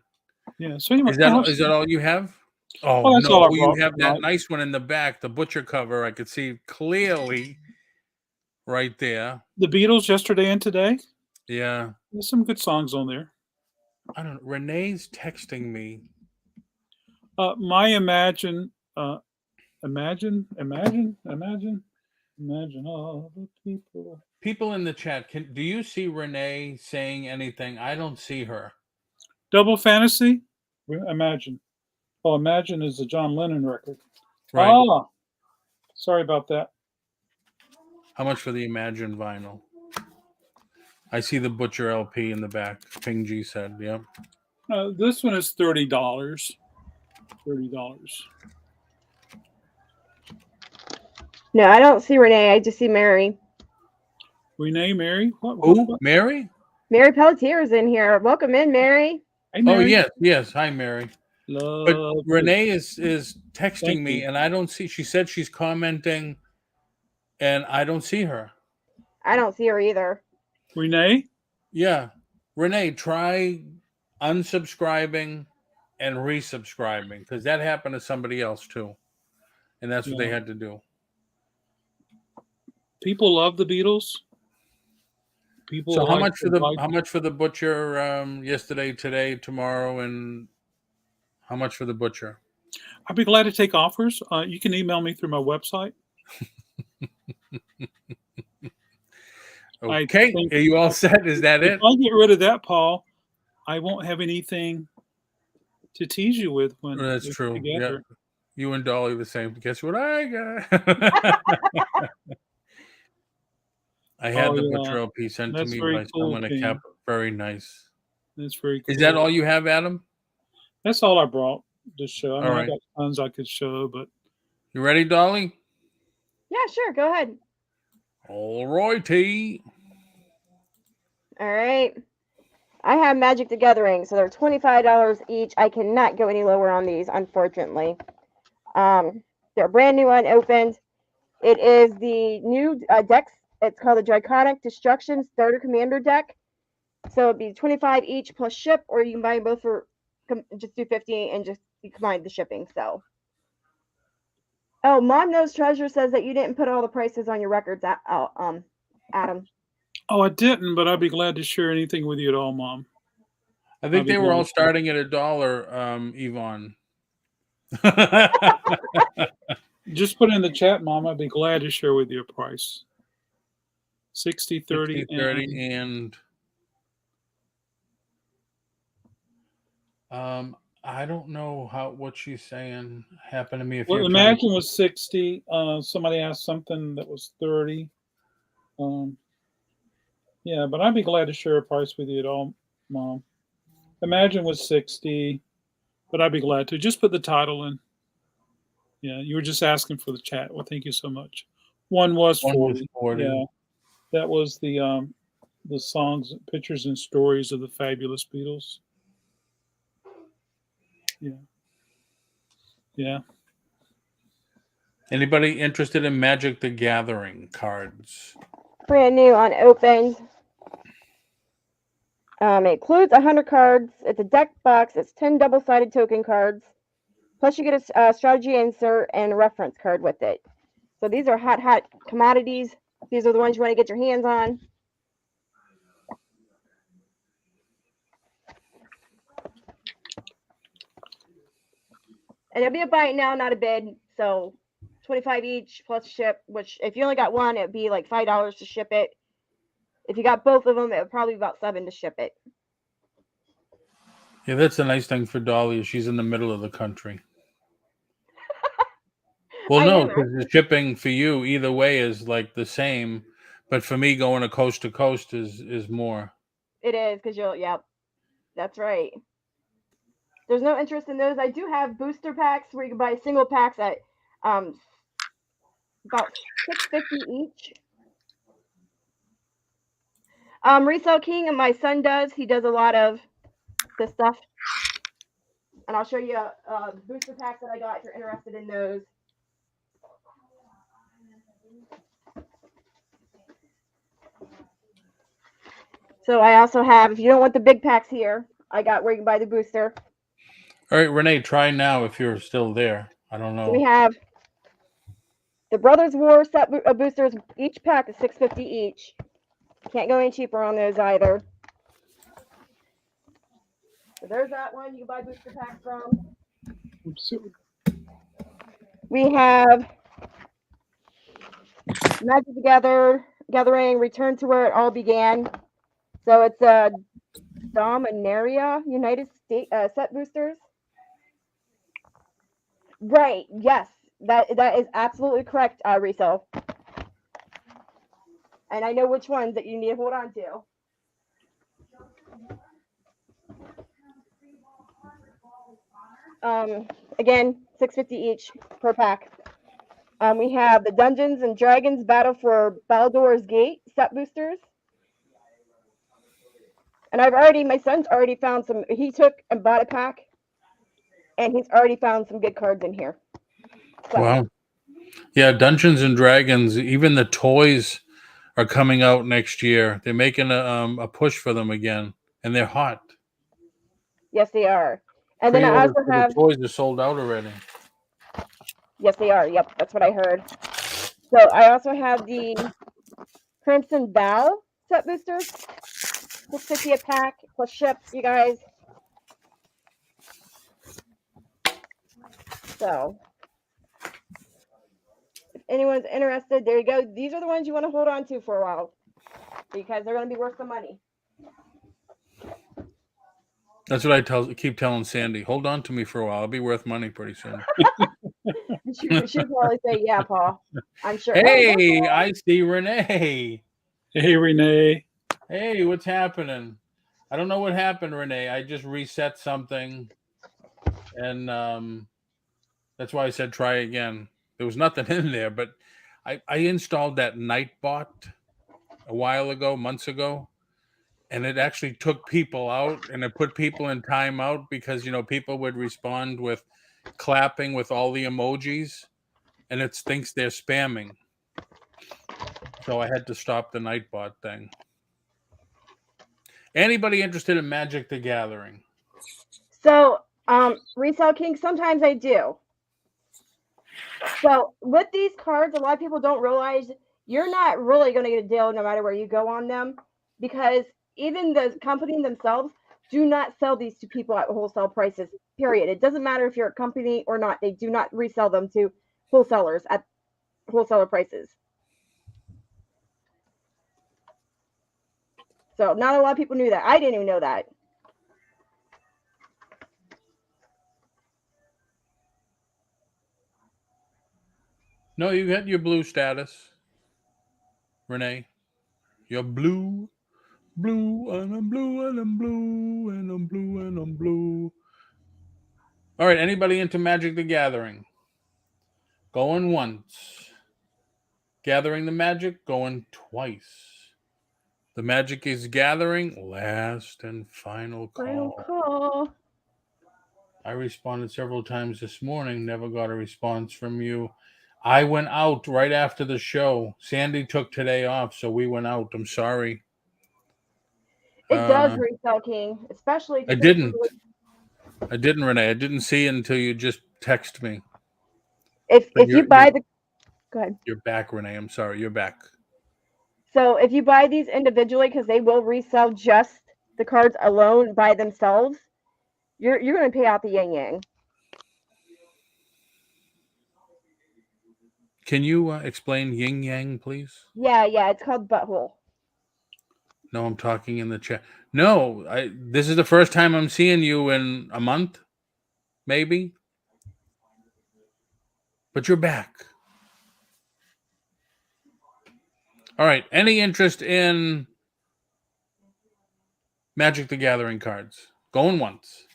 Yeah. So anyway, is that all you have? Oh, well, that's no. all I You have that nice one in the back, the butcher cover. I could see clearly right there. The Beatles Yesterday and Today? Yeah. There's some good songs on there. I don't know. Renee's texting me. My Imagine all the people. People in the chat, do you see Renee saying anything? I don't see her. Double Fantasy? Imagine. Oh, Imagine is the John Lennon record. Right. Oh, sorry about that. How much for the Imagine vinyl? I see the Butcher LP in the back. Ping G said, "Yep." This one is $30. $30. No, I don't see Renee. I just see Mary. Renee, Mary? Who? Mary? Mary Pelletier is in here. Welcome in, Mary. Hey, Mary. Oh yes. Hi, Mary. But Love Renee is texting Thank me, you. and I don't see. She said she's commenting, and I don't see her. I don't see her either. Renee? Yeah, Renee, try unsubscribing and resubscribing because that happened to somebody else too, and that's what they Yeah. had to do. People love the Beatles. People So how like much for the Butcher yesterday, today, tomorrow, and how much for the Butcher? I'd be glad to take offers. You can email me through my website. Okay, are you all set? Is that it? If I get rid of that, Paul, I won't have anything to tease you with when That's we're true. together. Yeah, you and Dolly the same. Guess what I got? I had the Butcher LP sent to That's me very by cool, someone at King. Cap. Very nice. That's very cool. Is that all you have, Adam? That's all I brought to show. I mean, All I right. got tons I could show, but You ready, Dolly? Yeah, sure. Go ahead. All righty. All right. I have Magic the Gathering, so they're $25 each. I cannot go any lower on these, unfortunately. They're brand new, unopened. It is the new deck. It's called the Draconic Destruction Starter Commander deck. So it'd be 25 each plus ship, or you can buy them both for just do 50 and just combine the shipping. So, oh, Mom Knows Treasure says that you didn't put all the prices on your records, Adam. oh, I didn't. But I'd be glad to share anything with you at all, Mom. I think they were all starting at $1, Yvonne. Just put in the chat, Mom. I'd be glad to share with you a price. 60, 30, 30 and I don't know what she's saying happened to me. Well, Imagine was 60. Somebody asked something that was 30. Yeah, but I'd be glad to share a price with you at all, Mom. Imagine was 60, but I'd be glad to. Just put the title in. Yeah, you were just asking for the chat. Well, thank you so much. One was 40. Yeah, that was the songs, pictures, and stories of the fabulous Beatles. Yeah. Yeah. Anybody interested in Magic the Gathering cards? Brand new, unopened. It includes 100 cards. It's a deck box. It's 10 double-sided token cards. Plus, you get a strategy insert and a reference card with it. So these are hot commodities. These are the ones you want to get your hands on. And it'll be a buy now, not a bid. So 25 each plus ship, which if you only got one, it'd be like $5 to ship it. If you got both of them, it would probably be about $7 to ship it. Yeah, that's the nice thing for Dolly. She's in the middle of the country. Well, no, because the shipping for you either way is like the same, but for me going to coast is more. It is because yep, that's right. There's no interest in those. I do have booster packs where you can buy single packs at about $6.50 each. Resell King, and my son does. He does a lot of this stuff, and I'll show you booster packs that I got if you're interested in those. So I also have, if you don't want the big packs here, I got where you can buy the booster. All right, Renee, try now if you're still there. I don't know. So we have the Brothers War set boosters. Each pack is $6.50 each. Can't go any cheaper on those either. So there's that one you can buy booster packs from. We have Magic the Gathering, Return to Where It All Began. So it's a Dominaria United States set boosters. Right, yes. That is absolutely correct, Resell. And I know which ones that you need to hold on to. Again, $6.50 each per pack. We have the Dungeons and Dragons Battle for Baldur's Gate set boosters. And my son's already found some, he took and bought a pack, and he's already found some good cards in here. So, Wow. Yeah, Dungeons and Dragons, even the toys are coming out next year. They're making a push for them again, and they're hot. yes, they are. And then I Pre-orders also for the have, toys are sold out already. yes, they are. Yep, that's what I heard. So I also have the Crimson Vow set boosters. $6.50 a pack plus ship, you guys. So if anyone's interested, there you go. These are the ones you want to hold on to for a while because they're going to be worth some money. That's what I keep telling Sandy. Hold on to me for a while. It'll be worth money pretty soon. She'll probably say, "Yeah, Paul." I'm sure. Hey, I see Renee. Hey, Renee. Hey, what's happening? I don't know what happened, Renee. I just reset something, and that's why I said try again. There was nothing in there, but I installed that Nightbot a while ago, months ago, and it actually took people out, and it put people in timeout because people would respond with clapping with all the emojis, and it thinks they're spamming. So I had to stop the Nightbot thing. Anybody interested in Magic the Gathering? So, Resale King, sometimes I do. So with these cards, a lot of people don't realize you're not really going to get a deal no matter where you go on them, because even the company themselves do not sell these to people at wholesale prices, period. It doesn't matter if you're a company or not. They do not resell them to wholesalers at wholesaler prices. So not a lot of people knew that. I didn't even know that. No, you got your blue status, Renee. You're blue, and I'm blue, and I'm blue, and I'm blue, and I'm blue. All right, anybody into Magic the Gathering? Going once. Gathering the magic, going twice. The magic is gathering, last and final call. Final call. I responded several times this morning, never got a response from you. I went out right after the show. Sandy took today off, so we went out. I'm sorry. It does, Resale King, especially. I didn't, Renee. I didn't see it until you just text me. If you buy the, go ahead. You're back, Renee. I'm sorry. You're back. So if you buy these individually, because they will resell just the cards alone by themselves, you're going to pay out the yin yang. Can you explain yin yang, please? Yeah, it's called butthole. No, I'm talking in the chat. No, this is the first time I'm seeing you in a month, maybe. But you're back. All right. Any interest in Magic the Gathering cards? Going once.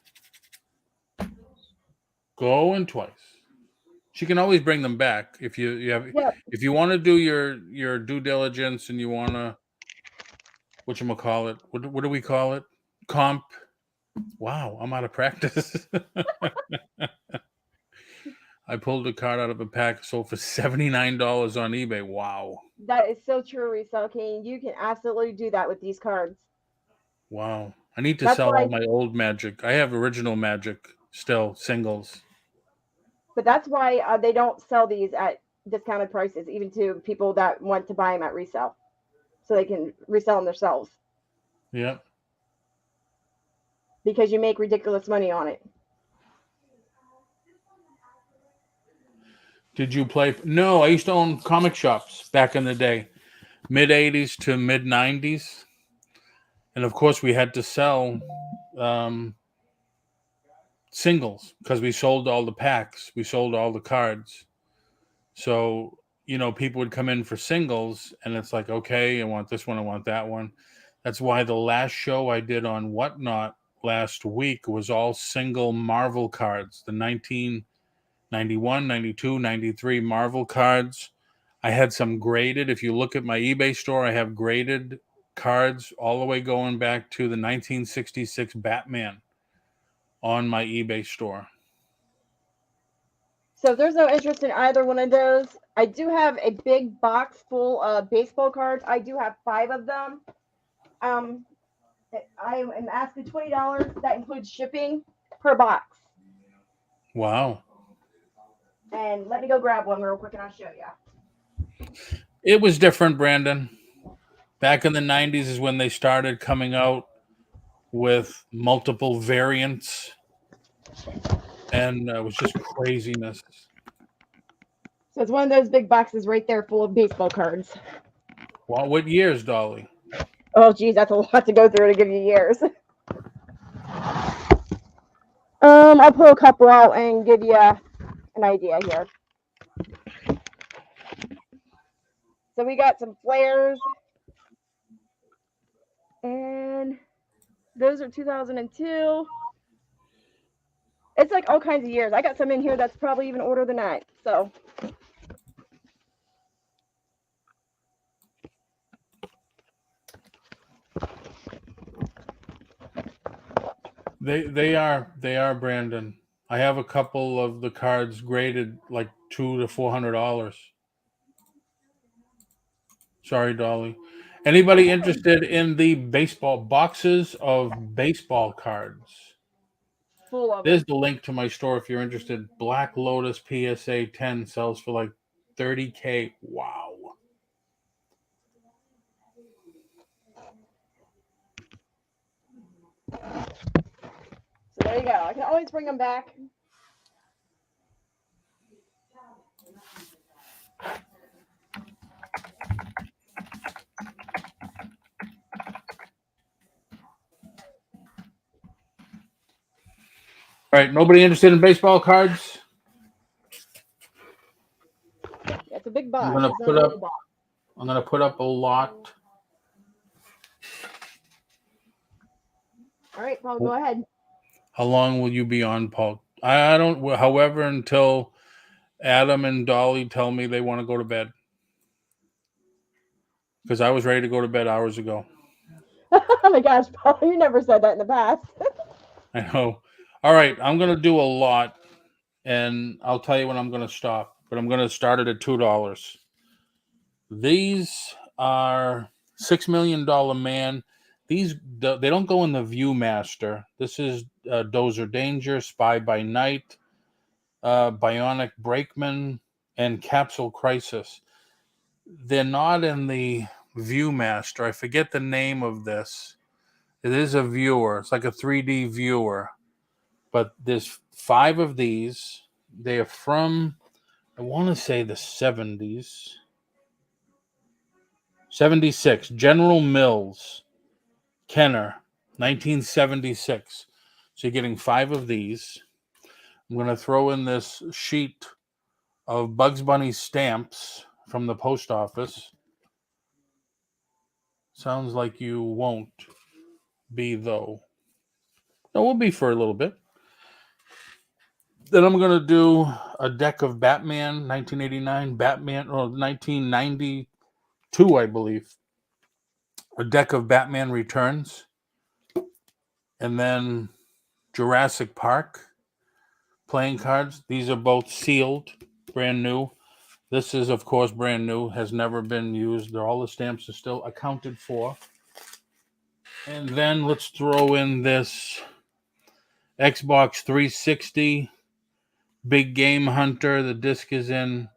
Going twice. She can always bring them back if you have. Yep. If you want to do your due diligence and you want to, whatchamacallit, what do we call it? Comp. Wow, I'm out of practice. I pulled a card out of a pack, sold for $79 on eBay. Wow. That is so true, Resale King. You can absolutely do that with these cards. Wow. I need to sell all my old Magic. I have original Magic still, singles. But that's why they don't sell these at discounted prices, even to people that want to buy them at resale, so they can resell them themselves. Yeah. Because you make ridiculous money on it. Did you play? No, I used to own comic shops back in the day, mid 80s to mid 90s. And of course, we had to sell singles because we sold all the packs. We sold all the cards. So, people would come in for singles and it's like, okay, I want this one. I want that one. That's why the last show I did on Whatnot last week was all single Marvel cards, the 1991, 92, 93 Marvel cards. I had some graded. If you look at my eBay store, I have graded cards all the way going back to the 1966 Batman on my eBay store. So if there's no interest in either one of those, I do have a big box full of baseball cards. I do have 5 of them. I am asking $20. That includes shipping per box. Wow. And let me go grab one real quick and I'll show you. It was different, Brandon. Back in the 90s is when they started coming out with multiple variants. And it was just craziness. So it's one of those big boxes right there full of baseball cards. Well, what years, Dolly? Oh, geez, that's a lot to go through to give you years. I'll pull a couple out and give you an idea here. So we got some flares. And those are 2002. It's like all kinds of years. I got some in here that's probably even older than that. So They are, Brandon. I have a couple of the cards graded like $200 to $400. Sorry, Dolly. Anybody interested in the baseball boxes of baseball cards? full of There's them. the link to my store if you're interested. Black Lotus PSA 10 sells for like $30K. Wow. So there you go. I can always bring them back. All right, nobody interested in baseball cards? It's a big box. I'm gonna It's not put a up- little box. I'm going to put up a lot. All right, Paul, go ahead. How long will you be on, Paul? I don't, however, until Adam and Dolly tell me they want to go to bed. Because I was ready to go to bed hours ago. Oh my gosh, Paul, you never said that in the past. I know. All right, I'm going to do a lot, and I'll tell you when I'm going to stop. But I'm going to start it at $2. These are $6 Million Man. These, they don't go in the Viewmaster. This is Dozer Danger, Spy by Night, Bionic Brakeman, and Capsule Crisis. They're not in the Viewmaster. I forget the name of this. It is a viewer. It's like a 3D viewer. But there's 5 of these. They are from, I want to say the 70s. 76. General Mills. Kenner. 1976. So you're getting 5 of these. I'm going to throw in this sheet of Bugs Bunny stamps from the post office. Sounds like you won't be, though. No, we'll be for a little bit. Then I'm going to do a deck of Batman, 1989, Batman, or 1992, I believe. A deck of Batman Returns. And then Jurassic Park playing cards. These are both sealed, brand new. This is, of course, brand new, has never been used. All the stamps are still accounted for. And then let's throw in this Xbox 360 Big Game Hunter. The disc is in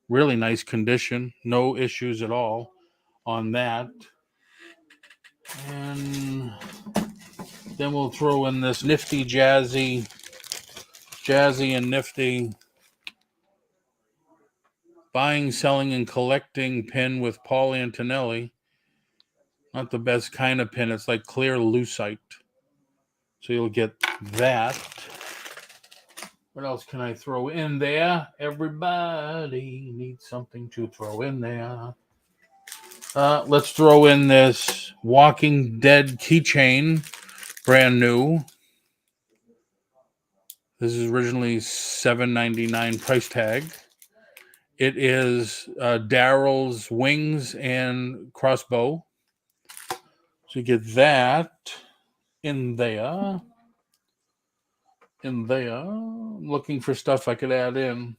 really nice condition. No issues at all on that. And then we'll throw in this nifty, jazzy and nifty buying, selling, and collecting pin with Paul Antonelli. Not the best kind of pin. It's like clear lucite. So you'll get that. What else can I throw in there? Everybody needs something to throw in there. Let's throw in this Walking Dead keychain. Brand new. This is originally $7.99 price tag. It is Daryl's wings and crossbow. So you get that in there. I'm looking for stuff I could add in.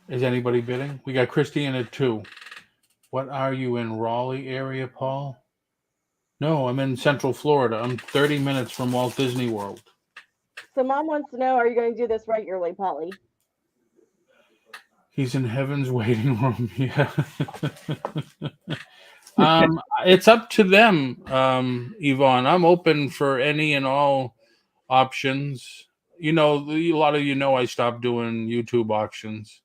Is anybody bidding? We got Christy in it too. What are you in Raleigh area, Paul? No, I'm in Central Florida. I'm 30 minutes from Walt Disney World. So Mom wants to know, are you going to do this regularly, Polly? He's in heaven's waiting room. Yeah. It's up to them, Yvonne. I'm open for any and all options. You know, a lot of you know I stopped doing YouTube auctions,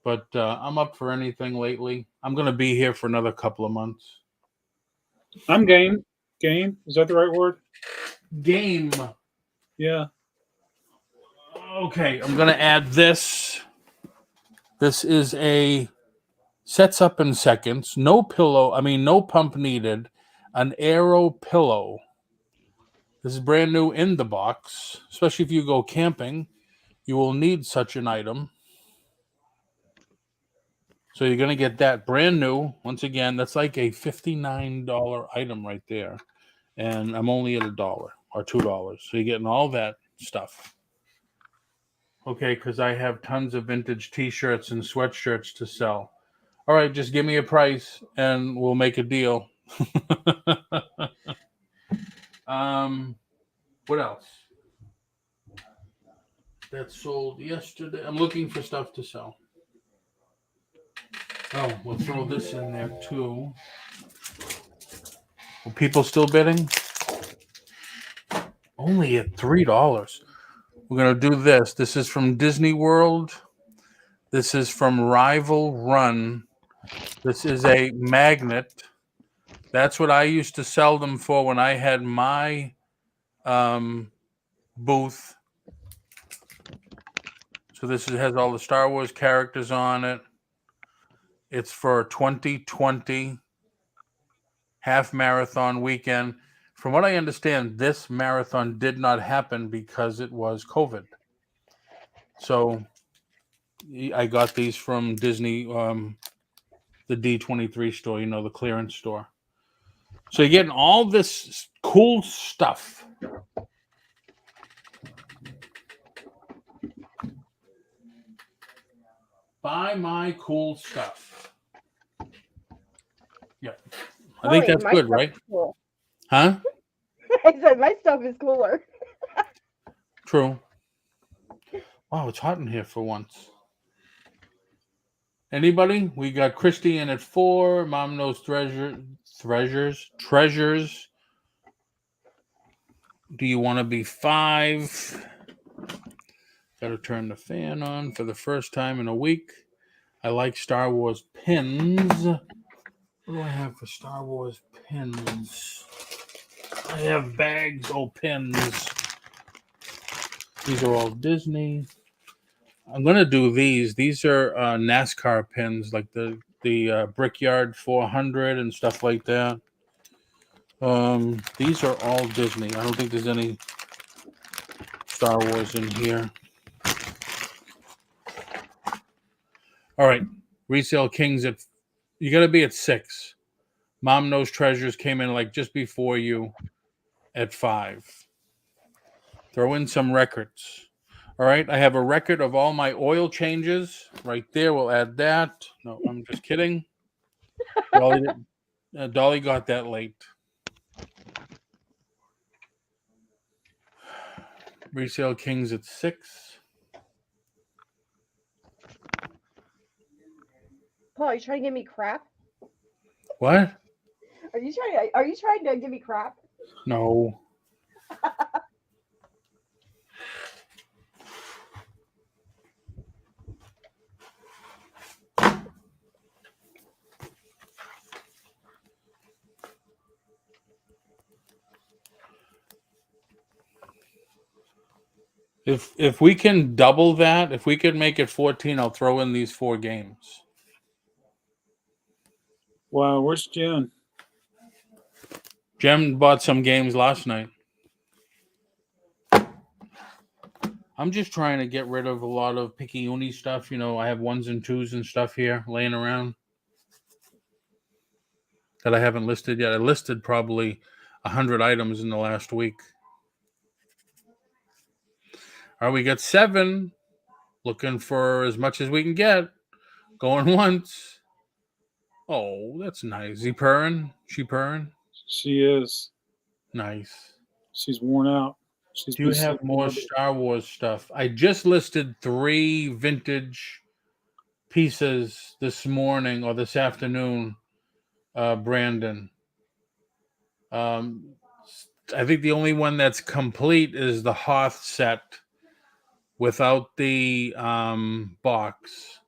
but I'm up for anything lately. I'm going to be here for another couple of months. I'm game. Game? Is that the right word? Game. Yeah. Okay, I'm going to add this. This is a sets up in seconds. No pump needed. An Aero pillow. This is brand new in the box. Especially if you go camping, you will need such an item. So you're going to get that brand new. Once again, that's like a $59 item right there. And I'm only at $1 or $2. So you're getting all that stuff. Okay, because I have tons of vintage t-shirts and sweatshirts to sell. All right, just give me a price and we'll make a deal. What else? That sold yesterday. I'm looking for stuff to sell. Oh, we'll throw this in there too. Are people still bidding? Only at $3. We're going to do this. This is from Disney World. This is from Rival Run. This is a magnet. That's what I used to sell them for when I had my booth. So this has all the Star Wars characters on it. It's for 2020 half marathon weekend. From what I understand, this marathon did not happen because it was COVID. So I got these from Disney, the D23 store, the clearance store. So you're getting all this cool stuff. Buy my cool stuff. Yeah. I think that's good, right? Cool. Huh? I said my stuff is cooler. True. Wow, it's hot in here for once. Anybody? We got Christy in at 4. Mom knows treasures. Do you want to be 5? Got to turn the fan on for the first time in a week. I like Star Wars pins. What do I have for Star Wars pins? I have bags of pins. These are all Disney. I'm going to do these. These are NASCAR pins, like the Brickyard 400 and stuff like that. These are all Disney. I don't think there's any Star Wars in here. All right. Resale Kings you got to be at 6. Mom Knows Treasures came in like just before you at 5. Throw in some records. All right. I have a record of all my oil changes right there. We'll add that. No, I'm just kidding. Dolly got that late. Resale Kings at 6. Paul, are you trying to give me crap? What? Are you trying to give me crap? No. If we can double that, if we could make it 14, I'll throw in these 4 games. Wow, where's Jen? Jem bought some games last night. I'm just trying to get rid of a lot of picky-uni stuff. You know, I have 1s and 2s and stuff here laying around that I haven't listed yet. I listed probably 100 items in the last week. All right, we got 7. Looking for as much as we can get. Going once. Oh, that's nice. He purring? She purring? She is. Nice. She's worn out. She's Do you been have sleeping more all day. Star Wars stuff? I just listed 3 vintage pieces this morning or this afternoon, Brandon. I think the only one that's complete is the Hoth set without the box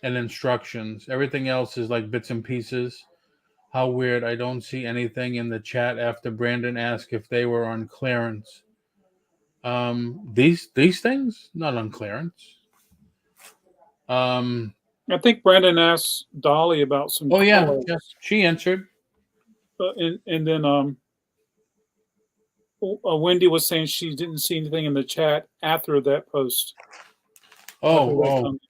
and instructions. Everything else is like bits and pieces. How weird. I don't see anything in the chat after Brandon asked if they were on clearance. These things not on clearance. I think Brandon asked Dolly about some Oh yeah, colors. yes, she answered. And then Wendy was saying she didn't see anything in the chat after that post. After that comment.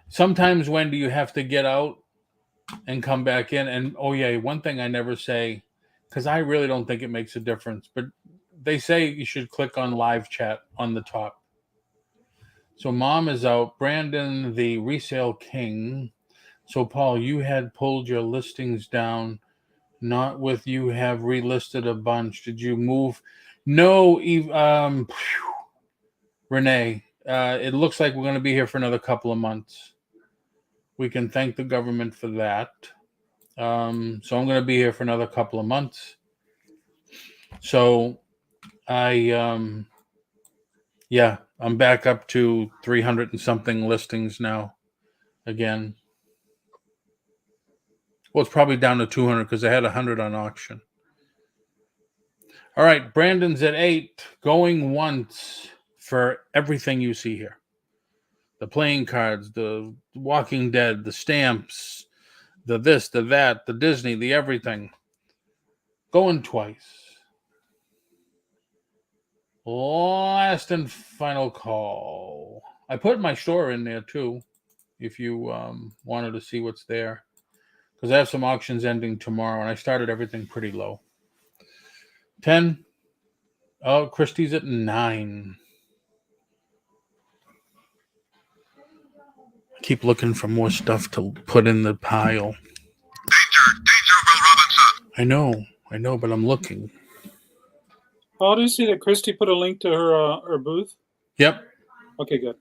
Sometimes, Wendy, you have to get out and come back in. And oh yeah, one thing I never say, because I really don't think it makes a difference, but they say you should click on live chat on the top. So Mom is out. Brandon, the resale king. So Paul, you had pulled your listings down. Not with you have relisted a bunch. Did you move? No, Renee. It looks like we're going to be here for another couple of months. We can thank the government for that. So I'm going to be here for another couple of months. So I'm back up to 300 and something listings now again. Well, it's probably down to 200 because I had 100 on auction. All right, Brandon's at 8, going once for everything you see here. The playing cards, the Walking Dead, the stamps, the this, the that, the Disney, the everything. Going twice. Last and final call. I put my store in there too, if you wanted to see what's there. Because I have some auctions ending tomorrow, and I started everything pretty low. 10. Oh, Christie's at 9. I keep looking for more stuff to put in the pile. Danger, Will Robinson. I know, but I'm looking. Oh, do you see that Christy put a link to her booth? Yep. Okay, good.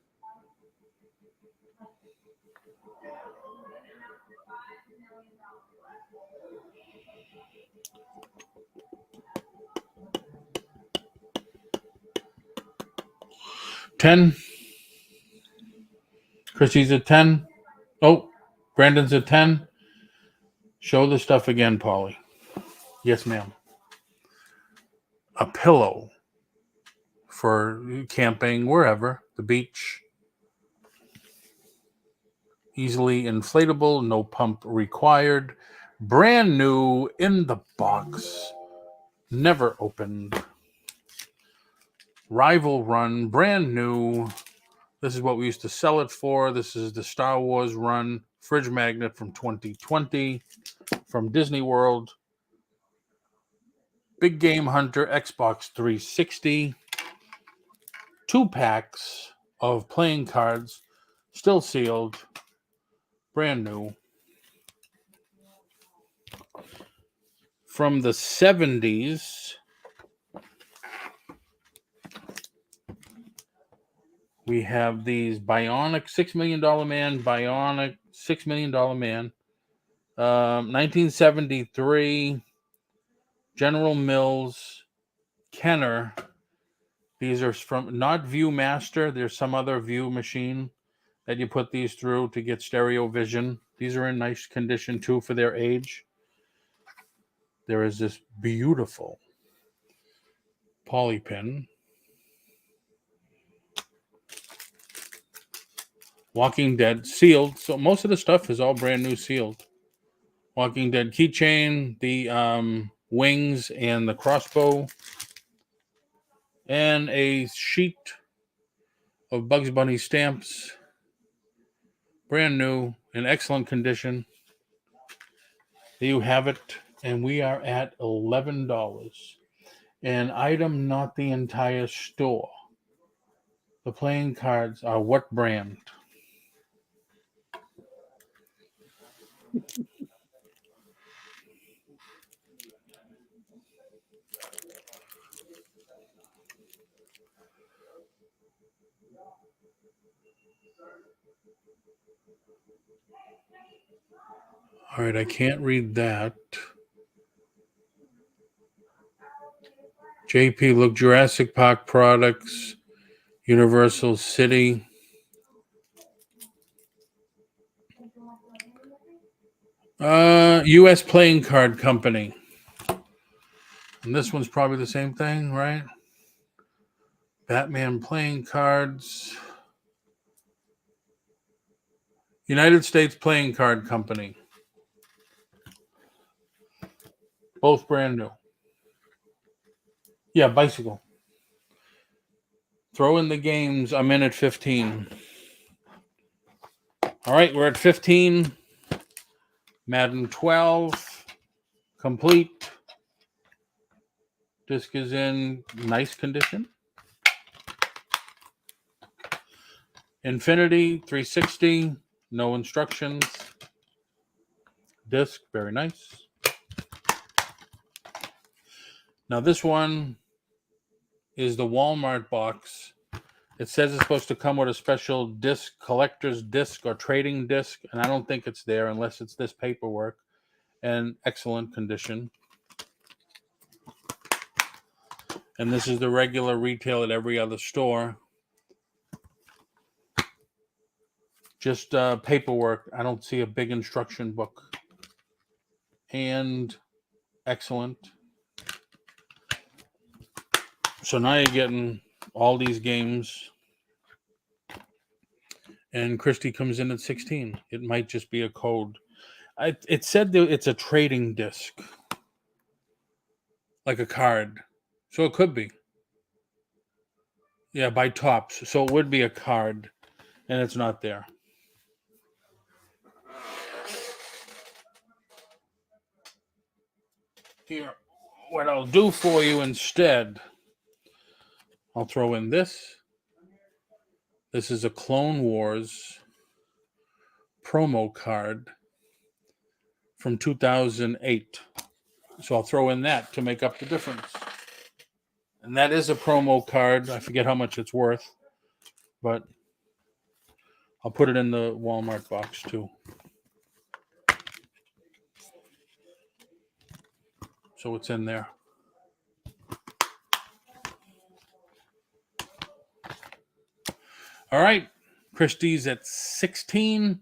$10. Christy's at 10. Oh, Brandon's at 10. Show the stuff again, Polly. Yes, ma'am. A pillow for camping, wherever, the beach. Easily inflatable, no pump required. Brand new in the box. Never opened. Rival run, brand new. This is what we used to sell it for. This is the Star Wars run fridge magnet from 2020 from Disney World. Big Game Hunter Xbox 360. 2 packs of playing cards, still sealed, brand new. From the 70s, we have these Bionic $6 Million Man, Bionic $6 Million Man, 1973, General Mills, Kenner. These are from not ViewMaster. There's some other view machine that you put these through to get stereo vision. These are in nice condition too for their age. There is this beautiful poly pin. Walking Dead sealed. So most of the stuff is all brand new sealed. Walking Dead keychain, the wings and the crossbow, and a sheet of Bugs Bunny stamps, brand new, in excellent condition. There you have it, and we are at $11. An item, not the entire store. The playing cards are what brand? All right, I can't read that. JP, look, Jurassic Park products, Universal City. U.S. Playing Card Company. And this one's probably the same thing, right? Batman playing cards. United States Playing Card Company. Both brand new. Yeah, bicycle. Throw in the games. I'm in at 15. All right, we're at 15. Madden 12. Complete. Disc is in nice condition. Infinity 360. No instructions. Disc, very nice. Now this one is the Walmart box. It says it's supposed to come with a special disc, collector's disc or trading disc, and I don't think it's there unless it's this paperwork. And excellent condition. And this is the regular retail at every other store. Just paperwork. I don't see a big instruction book. And excellent. So now you're getting all these games. And Christy comes in at 16. It might just be a code. It said that it's a trading disc. Like a card. So it could be. Yeah, by Tops. So it would be a card. And it's not there. Here, what I'll do for you instead, I'll throw in this. This is a Clone Wars promo card from 2008. So I'll throw in that to make up the difference. And that is a promo card. I forget how much it's worth, but I'll put it in the Walmart box too. So it's in there. All right. Christie's at 16.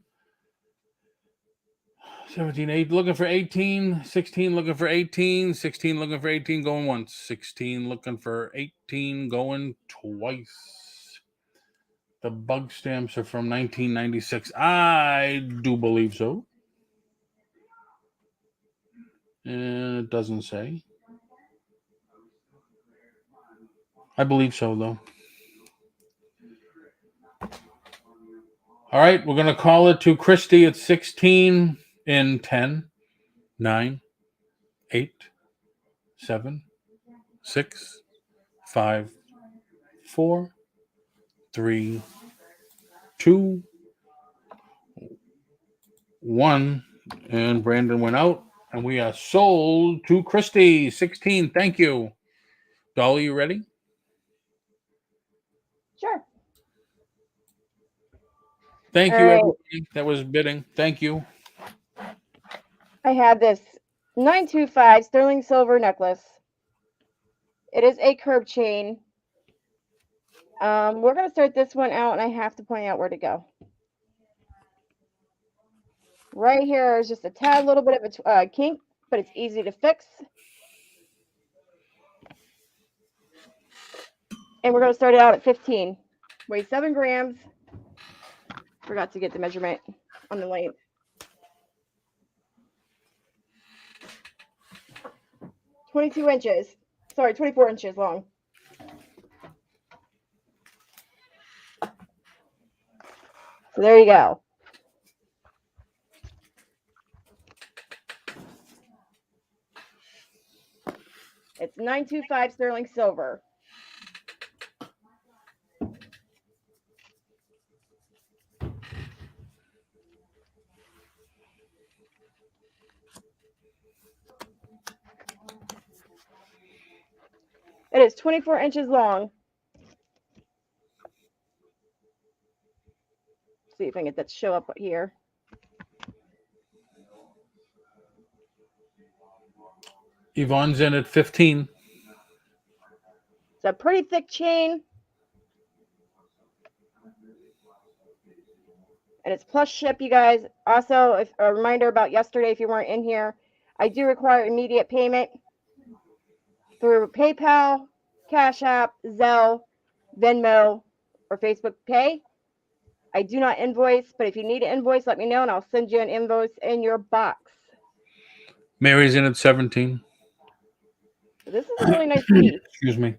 17, 8, looking for 18. 16, looking for 18. 16, looking for 18, going once. 16, looking for 18, going twice. The bug stamps are from 1996. I do believe so. It doesn't say. I believe so, though. All right, we're going to call it to Christy at 16 in 10, 9, 8, 7, 6, 5, 4, 3, 2, 1. And Brandon went out. And we are sold to Christy, 16. Thank you. Dolly, you ready? Sure. Thank All you, right. everybody that was bidding. Thank you. I have this 925 sterling silver necklace. It is a curb chain. We're going to start this one out, and I have to point out where to go. Right here is just a tad little bit of a kink, but it's easy to fix. And we're going to start it out at 15. Weighs 7 grams. Forgot to get the measurement on the length. 22 inches. Sorry, 24 inches long. So there you go. It's 925 sterling silver. It is 24 inches long. See if I can get that to show up here. Yvonne's in at 15. It's a pretty thick chain. And it's plus ship, you guys. Also, if a reminder about yesterday, if you weren't in here, I do require immediate payment through PayPal, Cash App, Zelle, Venmo, or Facebook Pay. I do not invoice, but if you need an invoice, let me know, and I'll send you an invoice in your box. Mary's in at 17. This is a really nice piece. Excuse me.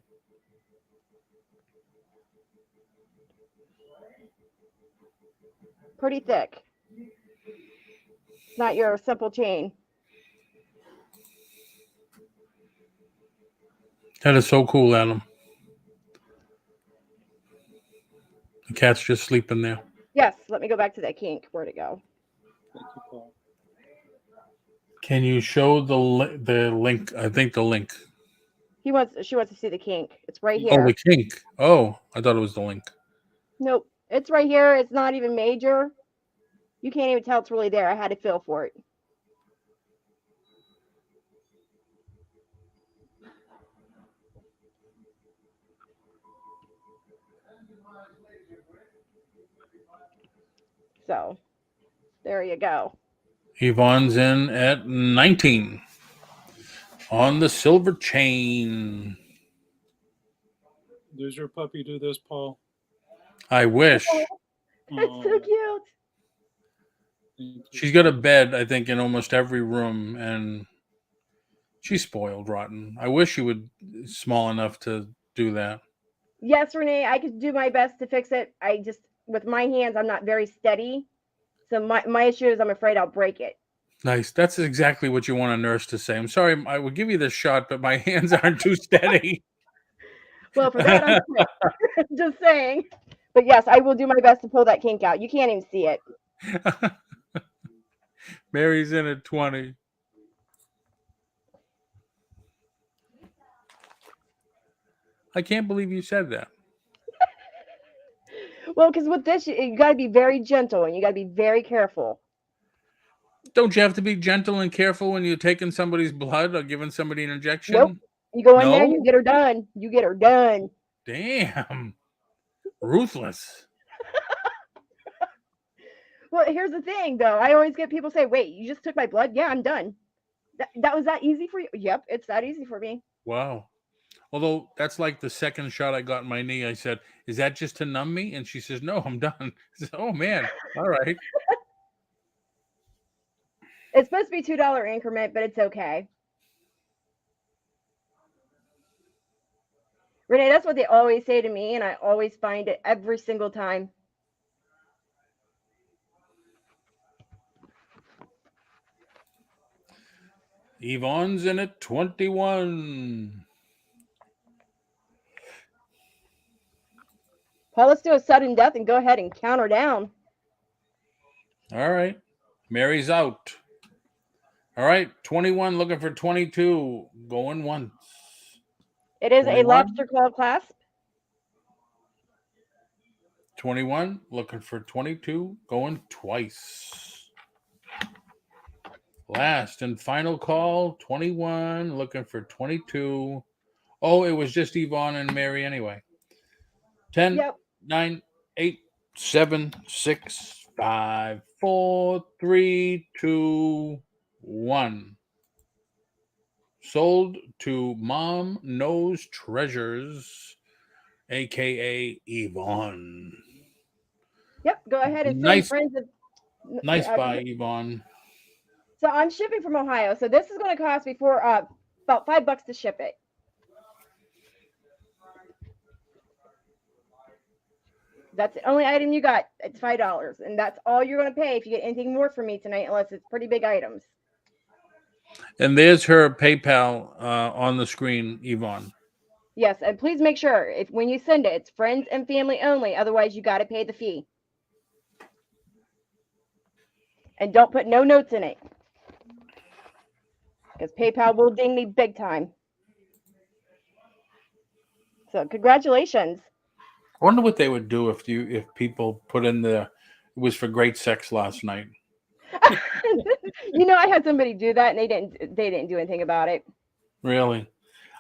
Pretty thick. It's not your simple chain. That is so cool, Adam. The cat's just sleeping there. Yes, let me go back to that kink. Where'd it go? Thank you, Paul. Can you show the link? I think the link. She wants to see the kink. It's right here. Oh, the kink. Oh, I thought it was the link. Nope. It's right here. It's not even major. You can't even tell it's really there. I had to feel for it. So, there you go. Yvonne's in at 19 on the silver chain. Does your puppy do this, Paul? I wish. That's so cute. She's got a bed, I think, in almost every room, and she's spoiled rotten. I wish she would small enough to do that. Yes, Renee, I could do my best to fix it. I just, with my hands, I'm not very steady. So my issue is I'm afraid I'll break it. Nice. That's exactly what you want a nurse to say. I'm sorry, I would give you this shot, but my hands aren't too steady. Well, for that, I'm just saying. But yes, I will do my best to pull that kink out. You can't even see it. Mary's in at 20. I can't believe you said that. Well, because with this, you got to be very gentle and you got to be very careful. Don't you have to be gentle and careful when you're taking somebody's blood or giving somebody an injection? Nope. You go in No? there, you get her done. You get her done. Damn. Ruthless. Well, here's the thing, though. I always get people say, wait, you just took my blood? Yeah, I'm done. That was that easy for you? Yep, it's that easy for me. Wow. Although that's like the second shot I got in my knee. I said, is that just to numb me? And she says, no, I'm done. I said, oh, man. All right. It's supposed to be $2 increment, but it's okay. Renee, that's what they always say to me, and I always find it every single time. Yvonne's in at 21. Paul, let's do a sudden death and go ahead and count her down. All right. Mary's out. All right. 21 looking for 22. Going once. It is 21. a lobster claw clasp. 21 looking for 22. Going twice. Last and final call. 21 looking for 22. Oh, it was just Yvonne and Mary anyway. 10, Yep. 9, 8, 7, 6, 5, 4, 3, 2, 1. Sold to Mom Knows Treasures, aka Yvonne. Yep. Go ahead and send Nice. friends. Nice buy, Yvonne. So I'm shipping from Ohio. So this is going to cost before about $5 to ship it. That's the only item you got. It's $5, and that's all you're going to pay if you get anything more from me tonight, unless it's pretty big items. And there's her PayPal on the screen, Yvonne. Yes, and please make sure if when you send it, it's friends and family only. Otherwise, you got to pay the fee. And don't put no notes in it, because PayPal will ding me big time. So congratulations. I wonder what they would do if people put in the it was for great sex last night. You know, I had somebody do that, and they didn't do anything about it. Really?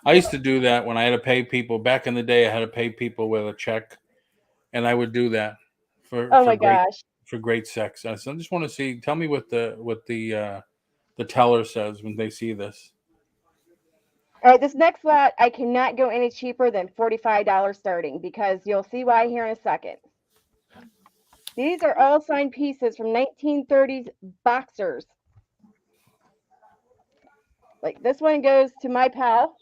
I used to do that when I had to pay people back in the day. I had to pay people with a check, and I would do that for great sex. I just want to see. Tell me what the teller says when they see this. All right, this next lot, I cannot go any cheaper than $45 starting, because you'll see why here in a second. These are all signed pieces from 1930s boxers. Like this one goes to my pal,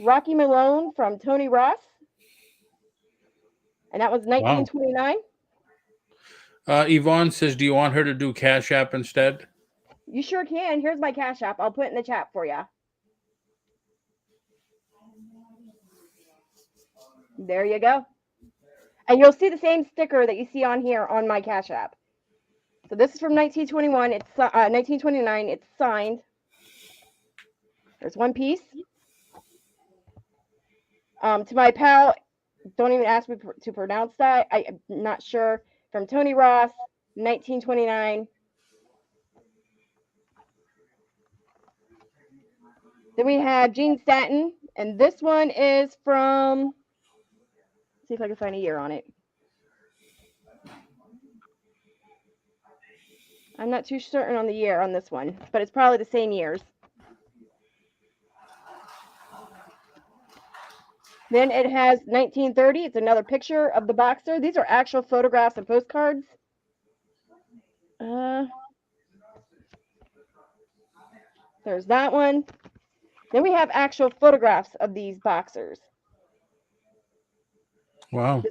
Rocky Malone from Tony Ross. And that was 1929. Wow. Yvonne says, do you want her to do Cash App instead? You sure can. Here's my Cash App. I'll put it in the chat for you. There you go. And you'll see the same sticker that you see on here on my Cash App. So this is from 1921. It's 1929. It's signed. There's one piece. To my pal, don't even ask me to pronounce that. I'm not sure. From Tony Ross, 1929. Then we have Gene Stanton, and this one is from, let's see if I can find a year on it. I'm not too certain on the year on this one, but it's probably the same years. Then it has 1930. It's another picture of the boxer. These are actual photographs and postcards. There's that one. Then we have actual photographs of these boxers. Wow.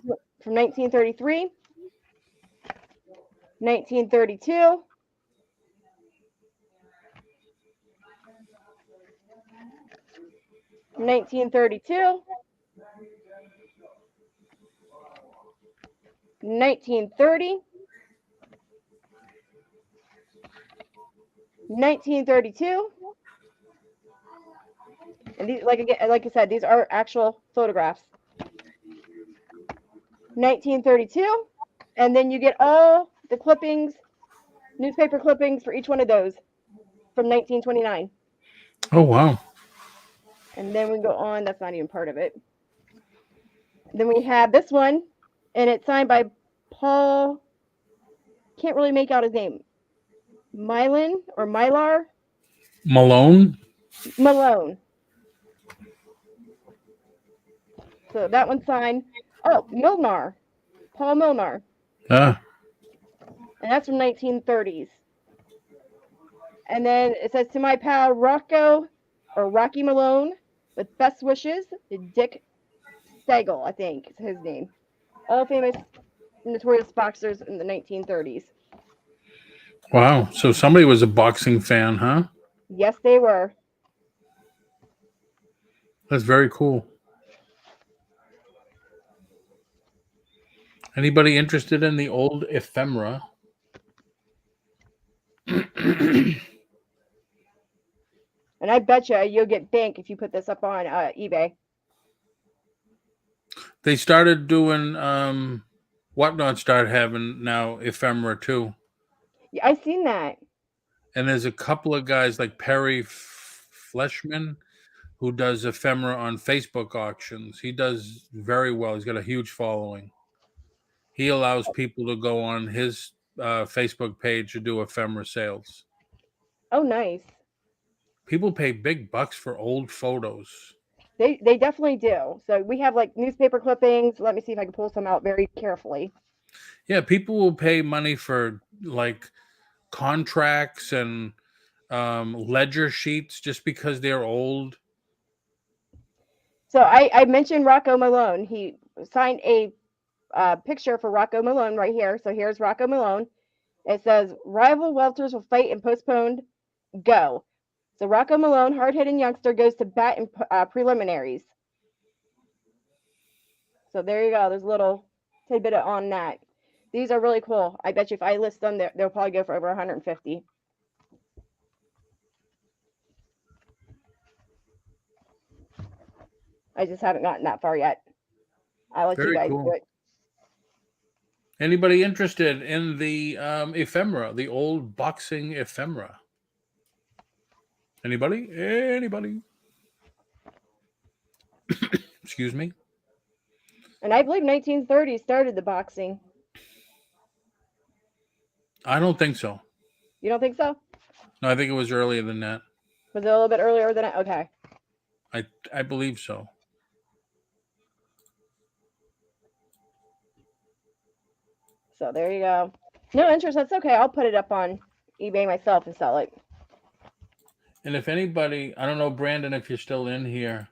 From 1933, 1932, 1932, 1930, 1932, and these, like I said, these are actual photographs. 1932, and then you get all the clippings, newspaper clippings for each one of those from 1929. Oh, wow. And then we go on, that's not even part of it. Then we have this one, and it's signed by Paul, can't really make out his name, Mylan or Mylar? Malone? Malone. So that one's signed. Oh, Milnar. Paul Milnar. Ah. And that's from 1930s. And then it says, to my pal Rocky Malone, with best wishes, Dick Stagel, I think is his name. All famous notorious boxers in the 1930s. Wow. So somebody was a boxing fan, huh? Yes, they were. That's very cool. Anybody interested in the old ephemera? And I bet you'll get bank if you put this up on eBay. They started doing Whatnot started having now ephemera too. Yeah, I've seen that. And there's a couple of guys like Perry Fleshman who does ephemera on Facebook auctions. He does very well. He's got a huge following. He allows people to go on his Facebook page to do ephemera sales. Oh, nice. People pay big bucks for old photos. They definitely do. So we have like newspaper clippings. Let me see if I can pull some out very carefully. Yeah, people will pay money for like contracts and ledger sheets just because they're old. So I mentioned Rocco Malone. He signed a picture for Rocco Malone right here. So here's Rocco Malone. It says, rival welters will fight and postponed. Go. So Rocco Malone, hard-hitting youngster, goes to bat in preliminaries. So there you go. There's a little tidbit on that. These are really cool. I bet you if I list them, they'll probably go for over 150. I just haven't gotten that far yet. I'll let you Very guys cool. do it. Anybody interested in the ephemera, the old boxing ephemera? Anybody? Anybody? Excuse me. And I believe 1930 started the boxing. I don't think so. You don't think so? No, I think it was earlier than that. Was it a little bit earlier than that? Okay. I believe so. So there you go. No interest. That's okay. I'll put it up on eBay myself and sell it. And if anybody, I don't know, Brandon, if you're still in here,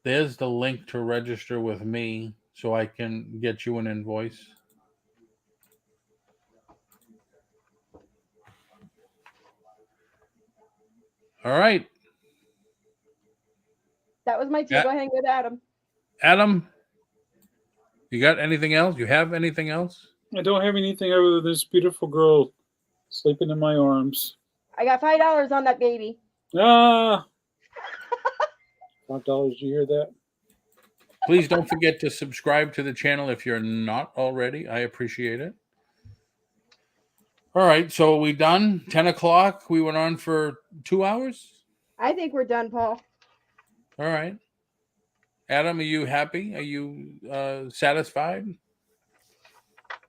there's the link to register with me so I can get you an invoice. All right. That was my two. Yeah. Go ahead and go to Adam. Adam, you got anything else? You have anything else? I don't have anything other than this beautiful girl sleeping in my arms. I got $5 on that baby. Ah, $5. Did you hear that? Please don't forget to subscribe to the channel if you're not already. I appreciate it. All right, so are we done? 10 o'clock. We went on for 2 hours. I think we're done, Paul. All right. Adam, are you happy? Are you satisfied?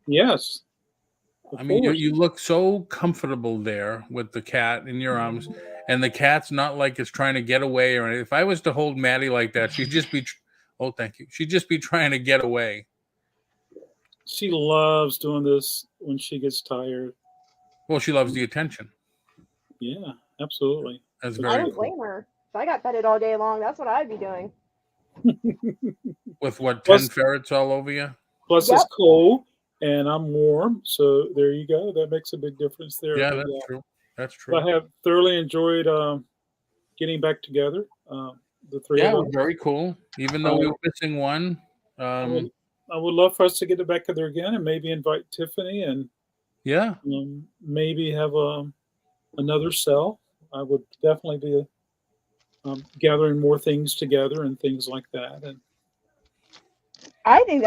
Yes. I mean, you look so comfortable there with the cat in your arms, and the cat's not like it's trying to get away or anything. If I was to hold Maddie like that, she'd just be, oh, thank you. She'd just be trying to get away. She loves doing this when she gets tired. Well, she loves the attention. Yeah, absolutely. That's I very don't cool. blame her. If I got petted all day long, that's what I'd be doing. With what, 10 Plus- ferrets all over you? Plus, Yep. it's cold and I'm warm, so there you go. That makes a big difference there. Yeah, But, that's true. That's true. I have thoroughly enjoyed getting back together. The three Yeah, it of was us. very cool. Even though we were missing one. I would love for us to get back together again and maybe invite Tiffany and Yeah. maybe have another sell. I would definitely be gathering more things together and things like that. And I think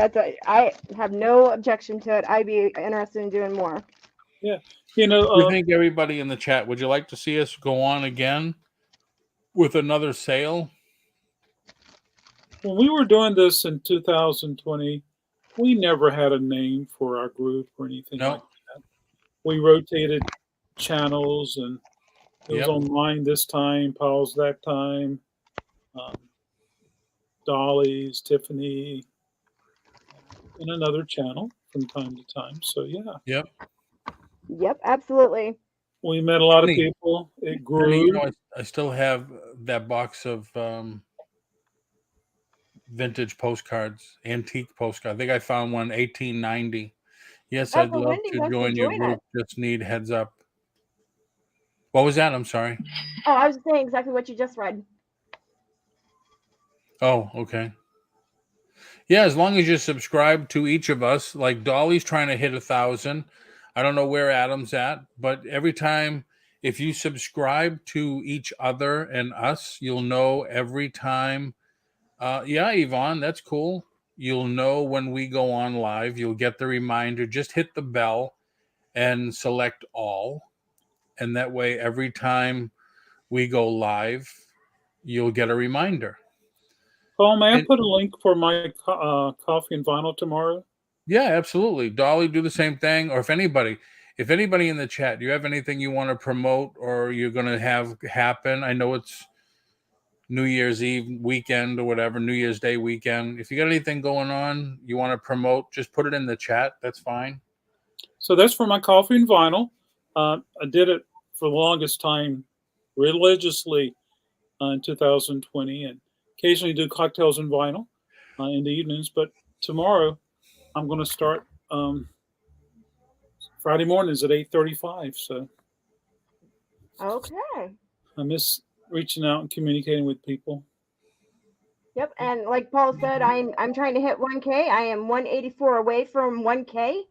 I have no objection to it. I'd be interested in doing more. yeah, you know, We thank everybody in the chat. Would you like to see us go on again with another sale? when we were doing this in 2020, we never had a name for our group or anything No. like that. We rotated channels, and it was Yep. on mine this time, Paul's that time, Dolly's, Tiffany, and another channel from time to time. So yeah, Yep, absolutely. we met a lot of Tiffany. people. It And, grew. you know, I still have that box of vintage postcards, antique postcards. I think I found one 1890. Yes, Oh, I'd well, love Wendy to wants to join your join group. Just need heads up. What was that? I'm sorry. Oh, I was saying exactly what you just read. Oh, okay. Yeah, as long as you subscribe to each of us, like Dolly's trying to hit 1,000. I don't know where Adam's at, but every time if you subscribe to each other and us, you'll know every time. Yeah, Yvonne, that's cool. You'll know when we go on live. You'll get the reminder. Just hit the bell and select all. And that way, every time we go live, you'll get a reminder. Paul, may I put a link for my coffee and vinyl tomorrow? Yeah, absolutely. Dolly, do the same thing. Or if anybody in the chat, do you have anything you want to promote or you're going to have happen? I know it's New Year's Eve weekend or whatever, New Year's Day weekend. If you got anything going on you want to promote, just put it in the chat. That's fine. So that's for my coffee and vinyl. I did it for the longest time religiously in 2020, and occasionally do cocktails and vinyl in the evenings. But tomorrow I'm going to start Friday mornings at 8:35. So Okay. I miss reaching out and communicating with people. Yep. And like Paul said, I'm trying to hit 1K. I am 184 away from 1K.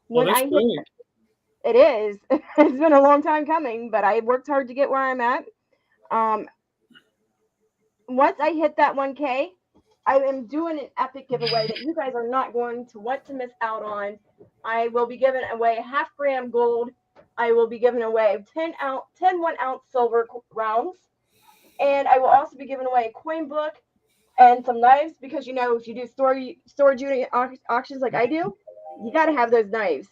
Well, When that's I hit, great. it is. It's been a long time coming, but I worked hard to get where I'm at. Once I hit that 1K, I am doing an epic giveaway that you guys are not going to want to miss out on. I will be giving away a half-gram gold. I will be giving away 10 1-ounce silver rounds. And I will also be giving away a coin book and some knives because, you know, if you do storage unit auctions like I do, you got to have those knives.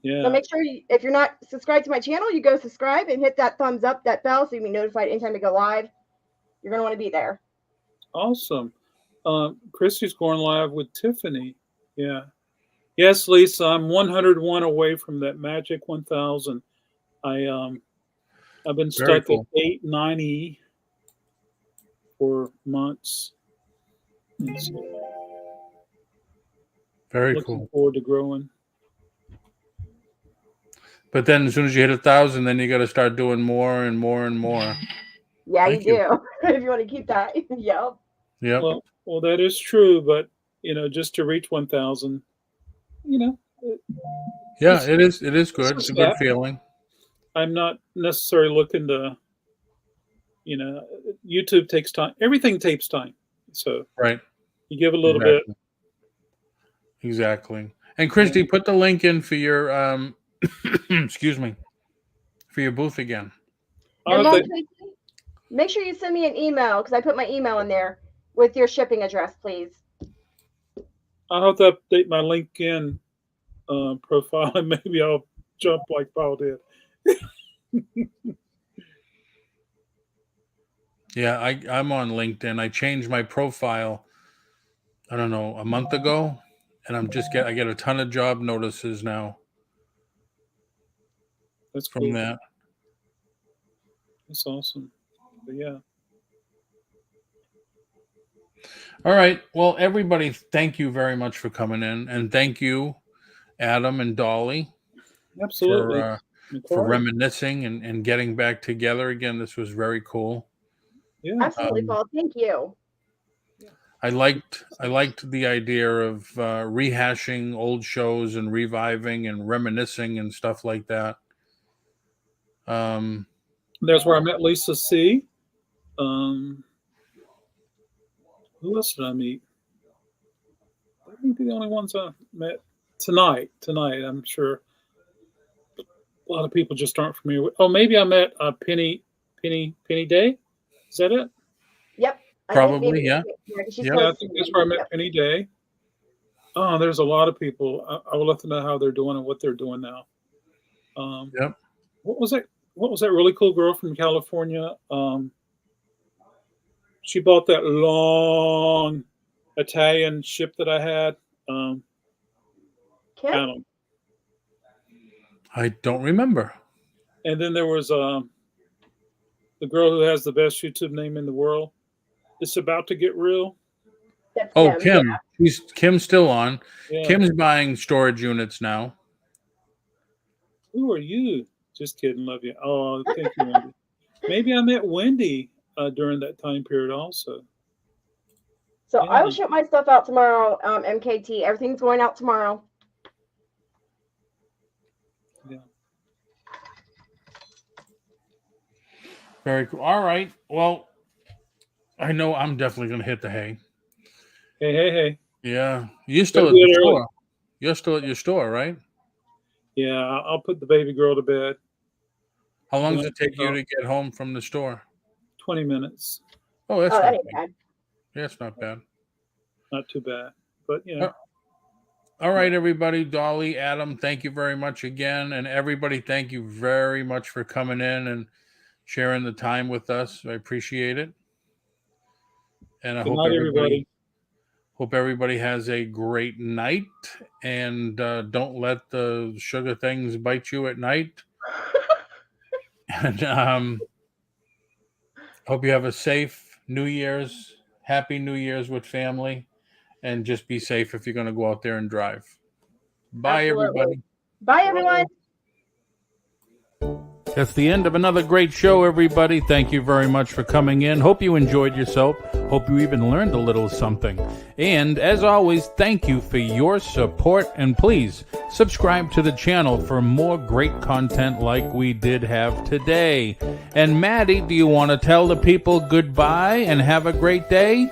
Yeah. So make sure if you're not subscribed to my channel, you go subscribe and hit that thumbs up, that bell, so you can be notified anytime I go live. You're going to want to be there. Awesome. Christy's going live with Tiffany. Yeah. Yes, Lisa, I'm 101 away from that magic 1,000. I've been Very stuck cool. at 890 for months. And so Very looking cool. forward to growing. But then as soon as you hit 1,000, then you got to start doing more and more and more. Yeah, Thank you do. If you want to keep that. Yep. Yep. Well, that is true, but you know, just to reach 1,000, you know, Yeah, it is. It is good. a It's a good step. feeling. I'm not necessarily looking to, you know, YouTube takes time. Everything takes time. So Right. you give a little bit. Exactly. And Christy, put the link in for your excuse me, for your booth again. And Mom, make sure you send me an email because I put my email in there with your shipping address, please. I'll have to update my LinkedIn profile, and maybe I'll jump like Paul did. Yeah, I'm on LinkedIn. I changed my profile, I don't know, a month ago, and I get a ton of job notices now. That's from cool. that. That's awesome. But yeah. All right. Well, everybody, thank you very much for coming in, and thank you, Adam and Dolly, Absolutely. for reminiscing and getting back together again. This was very cool. Yeah. Absolutely, Paul. Thank you. I liked the idea of rehashing old shows and reviving and reminiscing and stuff like that. There's where I met Lisa C. Who else did I meet? I think they're the only ones I met tonight. I'm sure a lot of people just aren't familiar with. Oh, maybe I met Penny Day. Is that it? Yep. Probably, yeah. Yeah, I think that's where I met Penny Day. Oh, there's a lot of people. I will let them know how they're doing and what they're doing now. Yep. What was that? What was that really cool girl from California? She bought that long Italian ship that I had. Kim? I don't remember. And then there was the girl who has the best YouTube name in the world. It's about to get real. That's Kim. Yeah. Kim's still on. Yeah. Kim's buying storage units now. Who are you? Just kidding. Love you. Oh, thank you, Wendy. Maybe I met Wendy during that time period also. So I will ship my stuff out tomorrow, MKT. Everything's going out tomorrow. Yeah. Very cool. All right. Well, I know I'm definitely going to hit the hay. Hey. Yeah. You're still at the store. You're still at your store, right? Yeah, I'll put the baby girl to bed. How long does it take you to get home from the store? 20 minutes. Oh, that's that not ain't bad. Yeah, it's not bad. Not too bad. But, you know. All right, everybody. Dolly, Adam, thank you very much again. And everybody, thank you very much for coming in and sharing the time with us. I appreciate it. And I hope everybody has a great night. And don't let the sugar things bite you at night. And hope you have a safe New Year's, happy New Year's with family, and just be safe if you're going to go out there and drive. Bye, Absolutely. everybody. Bye, everyone. That's the end of another great show, everybody. Thank you very much for coming in. Hope you enjoyed yourself. Hope you even learned a little something. And as always, thank you for your support. And please subscribe to the channel for more great content like we did have today. And Maddie, do you want to tell the people goodbye and have a great day?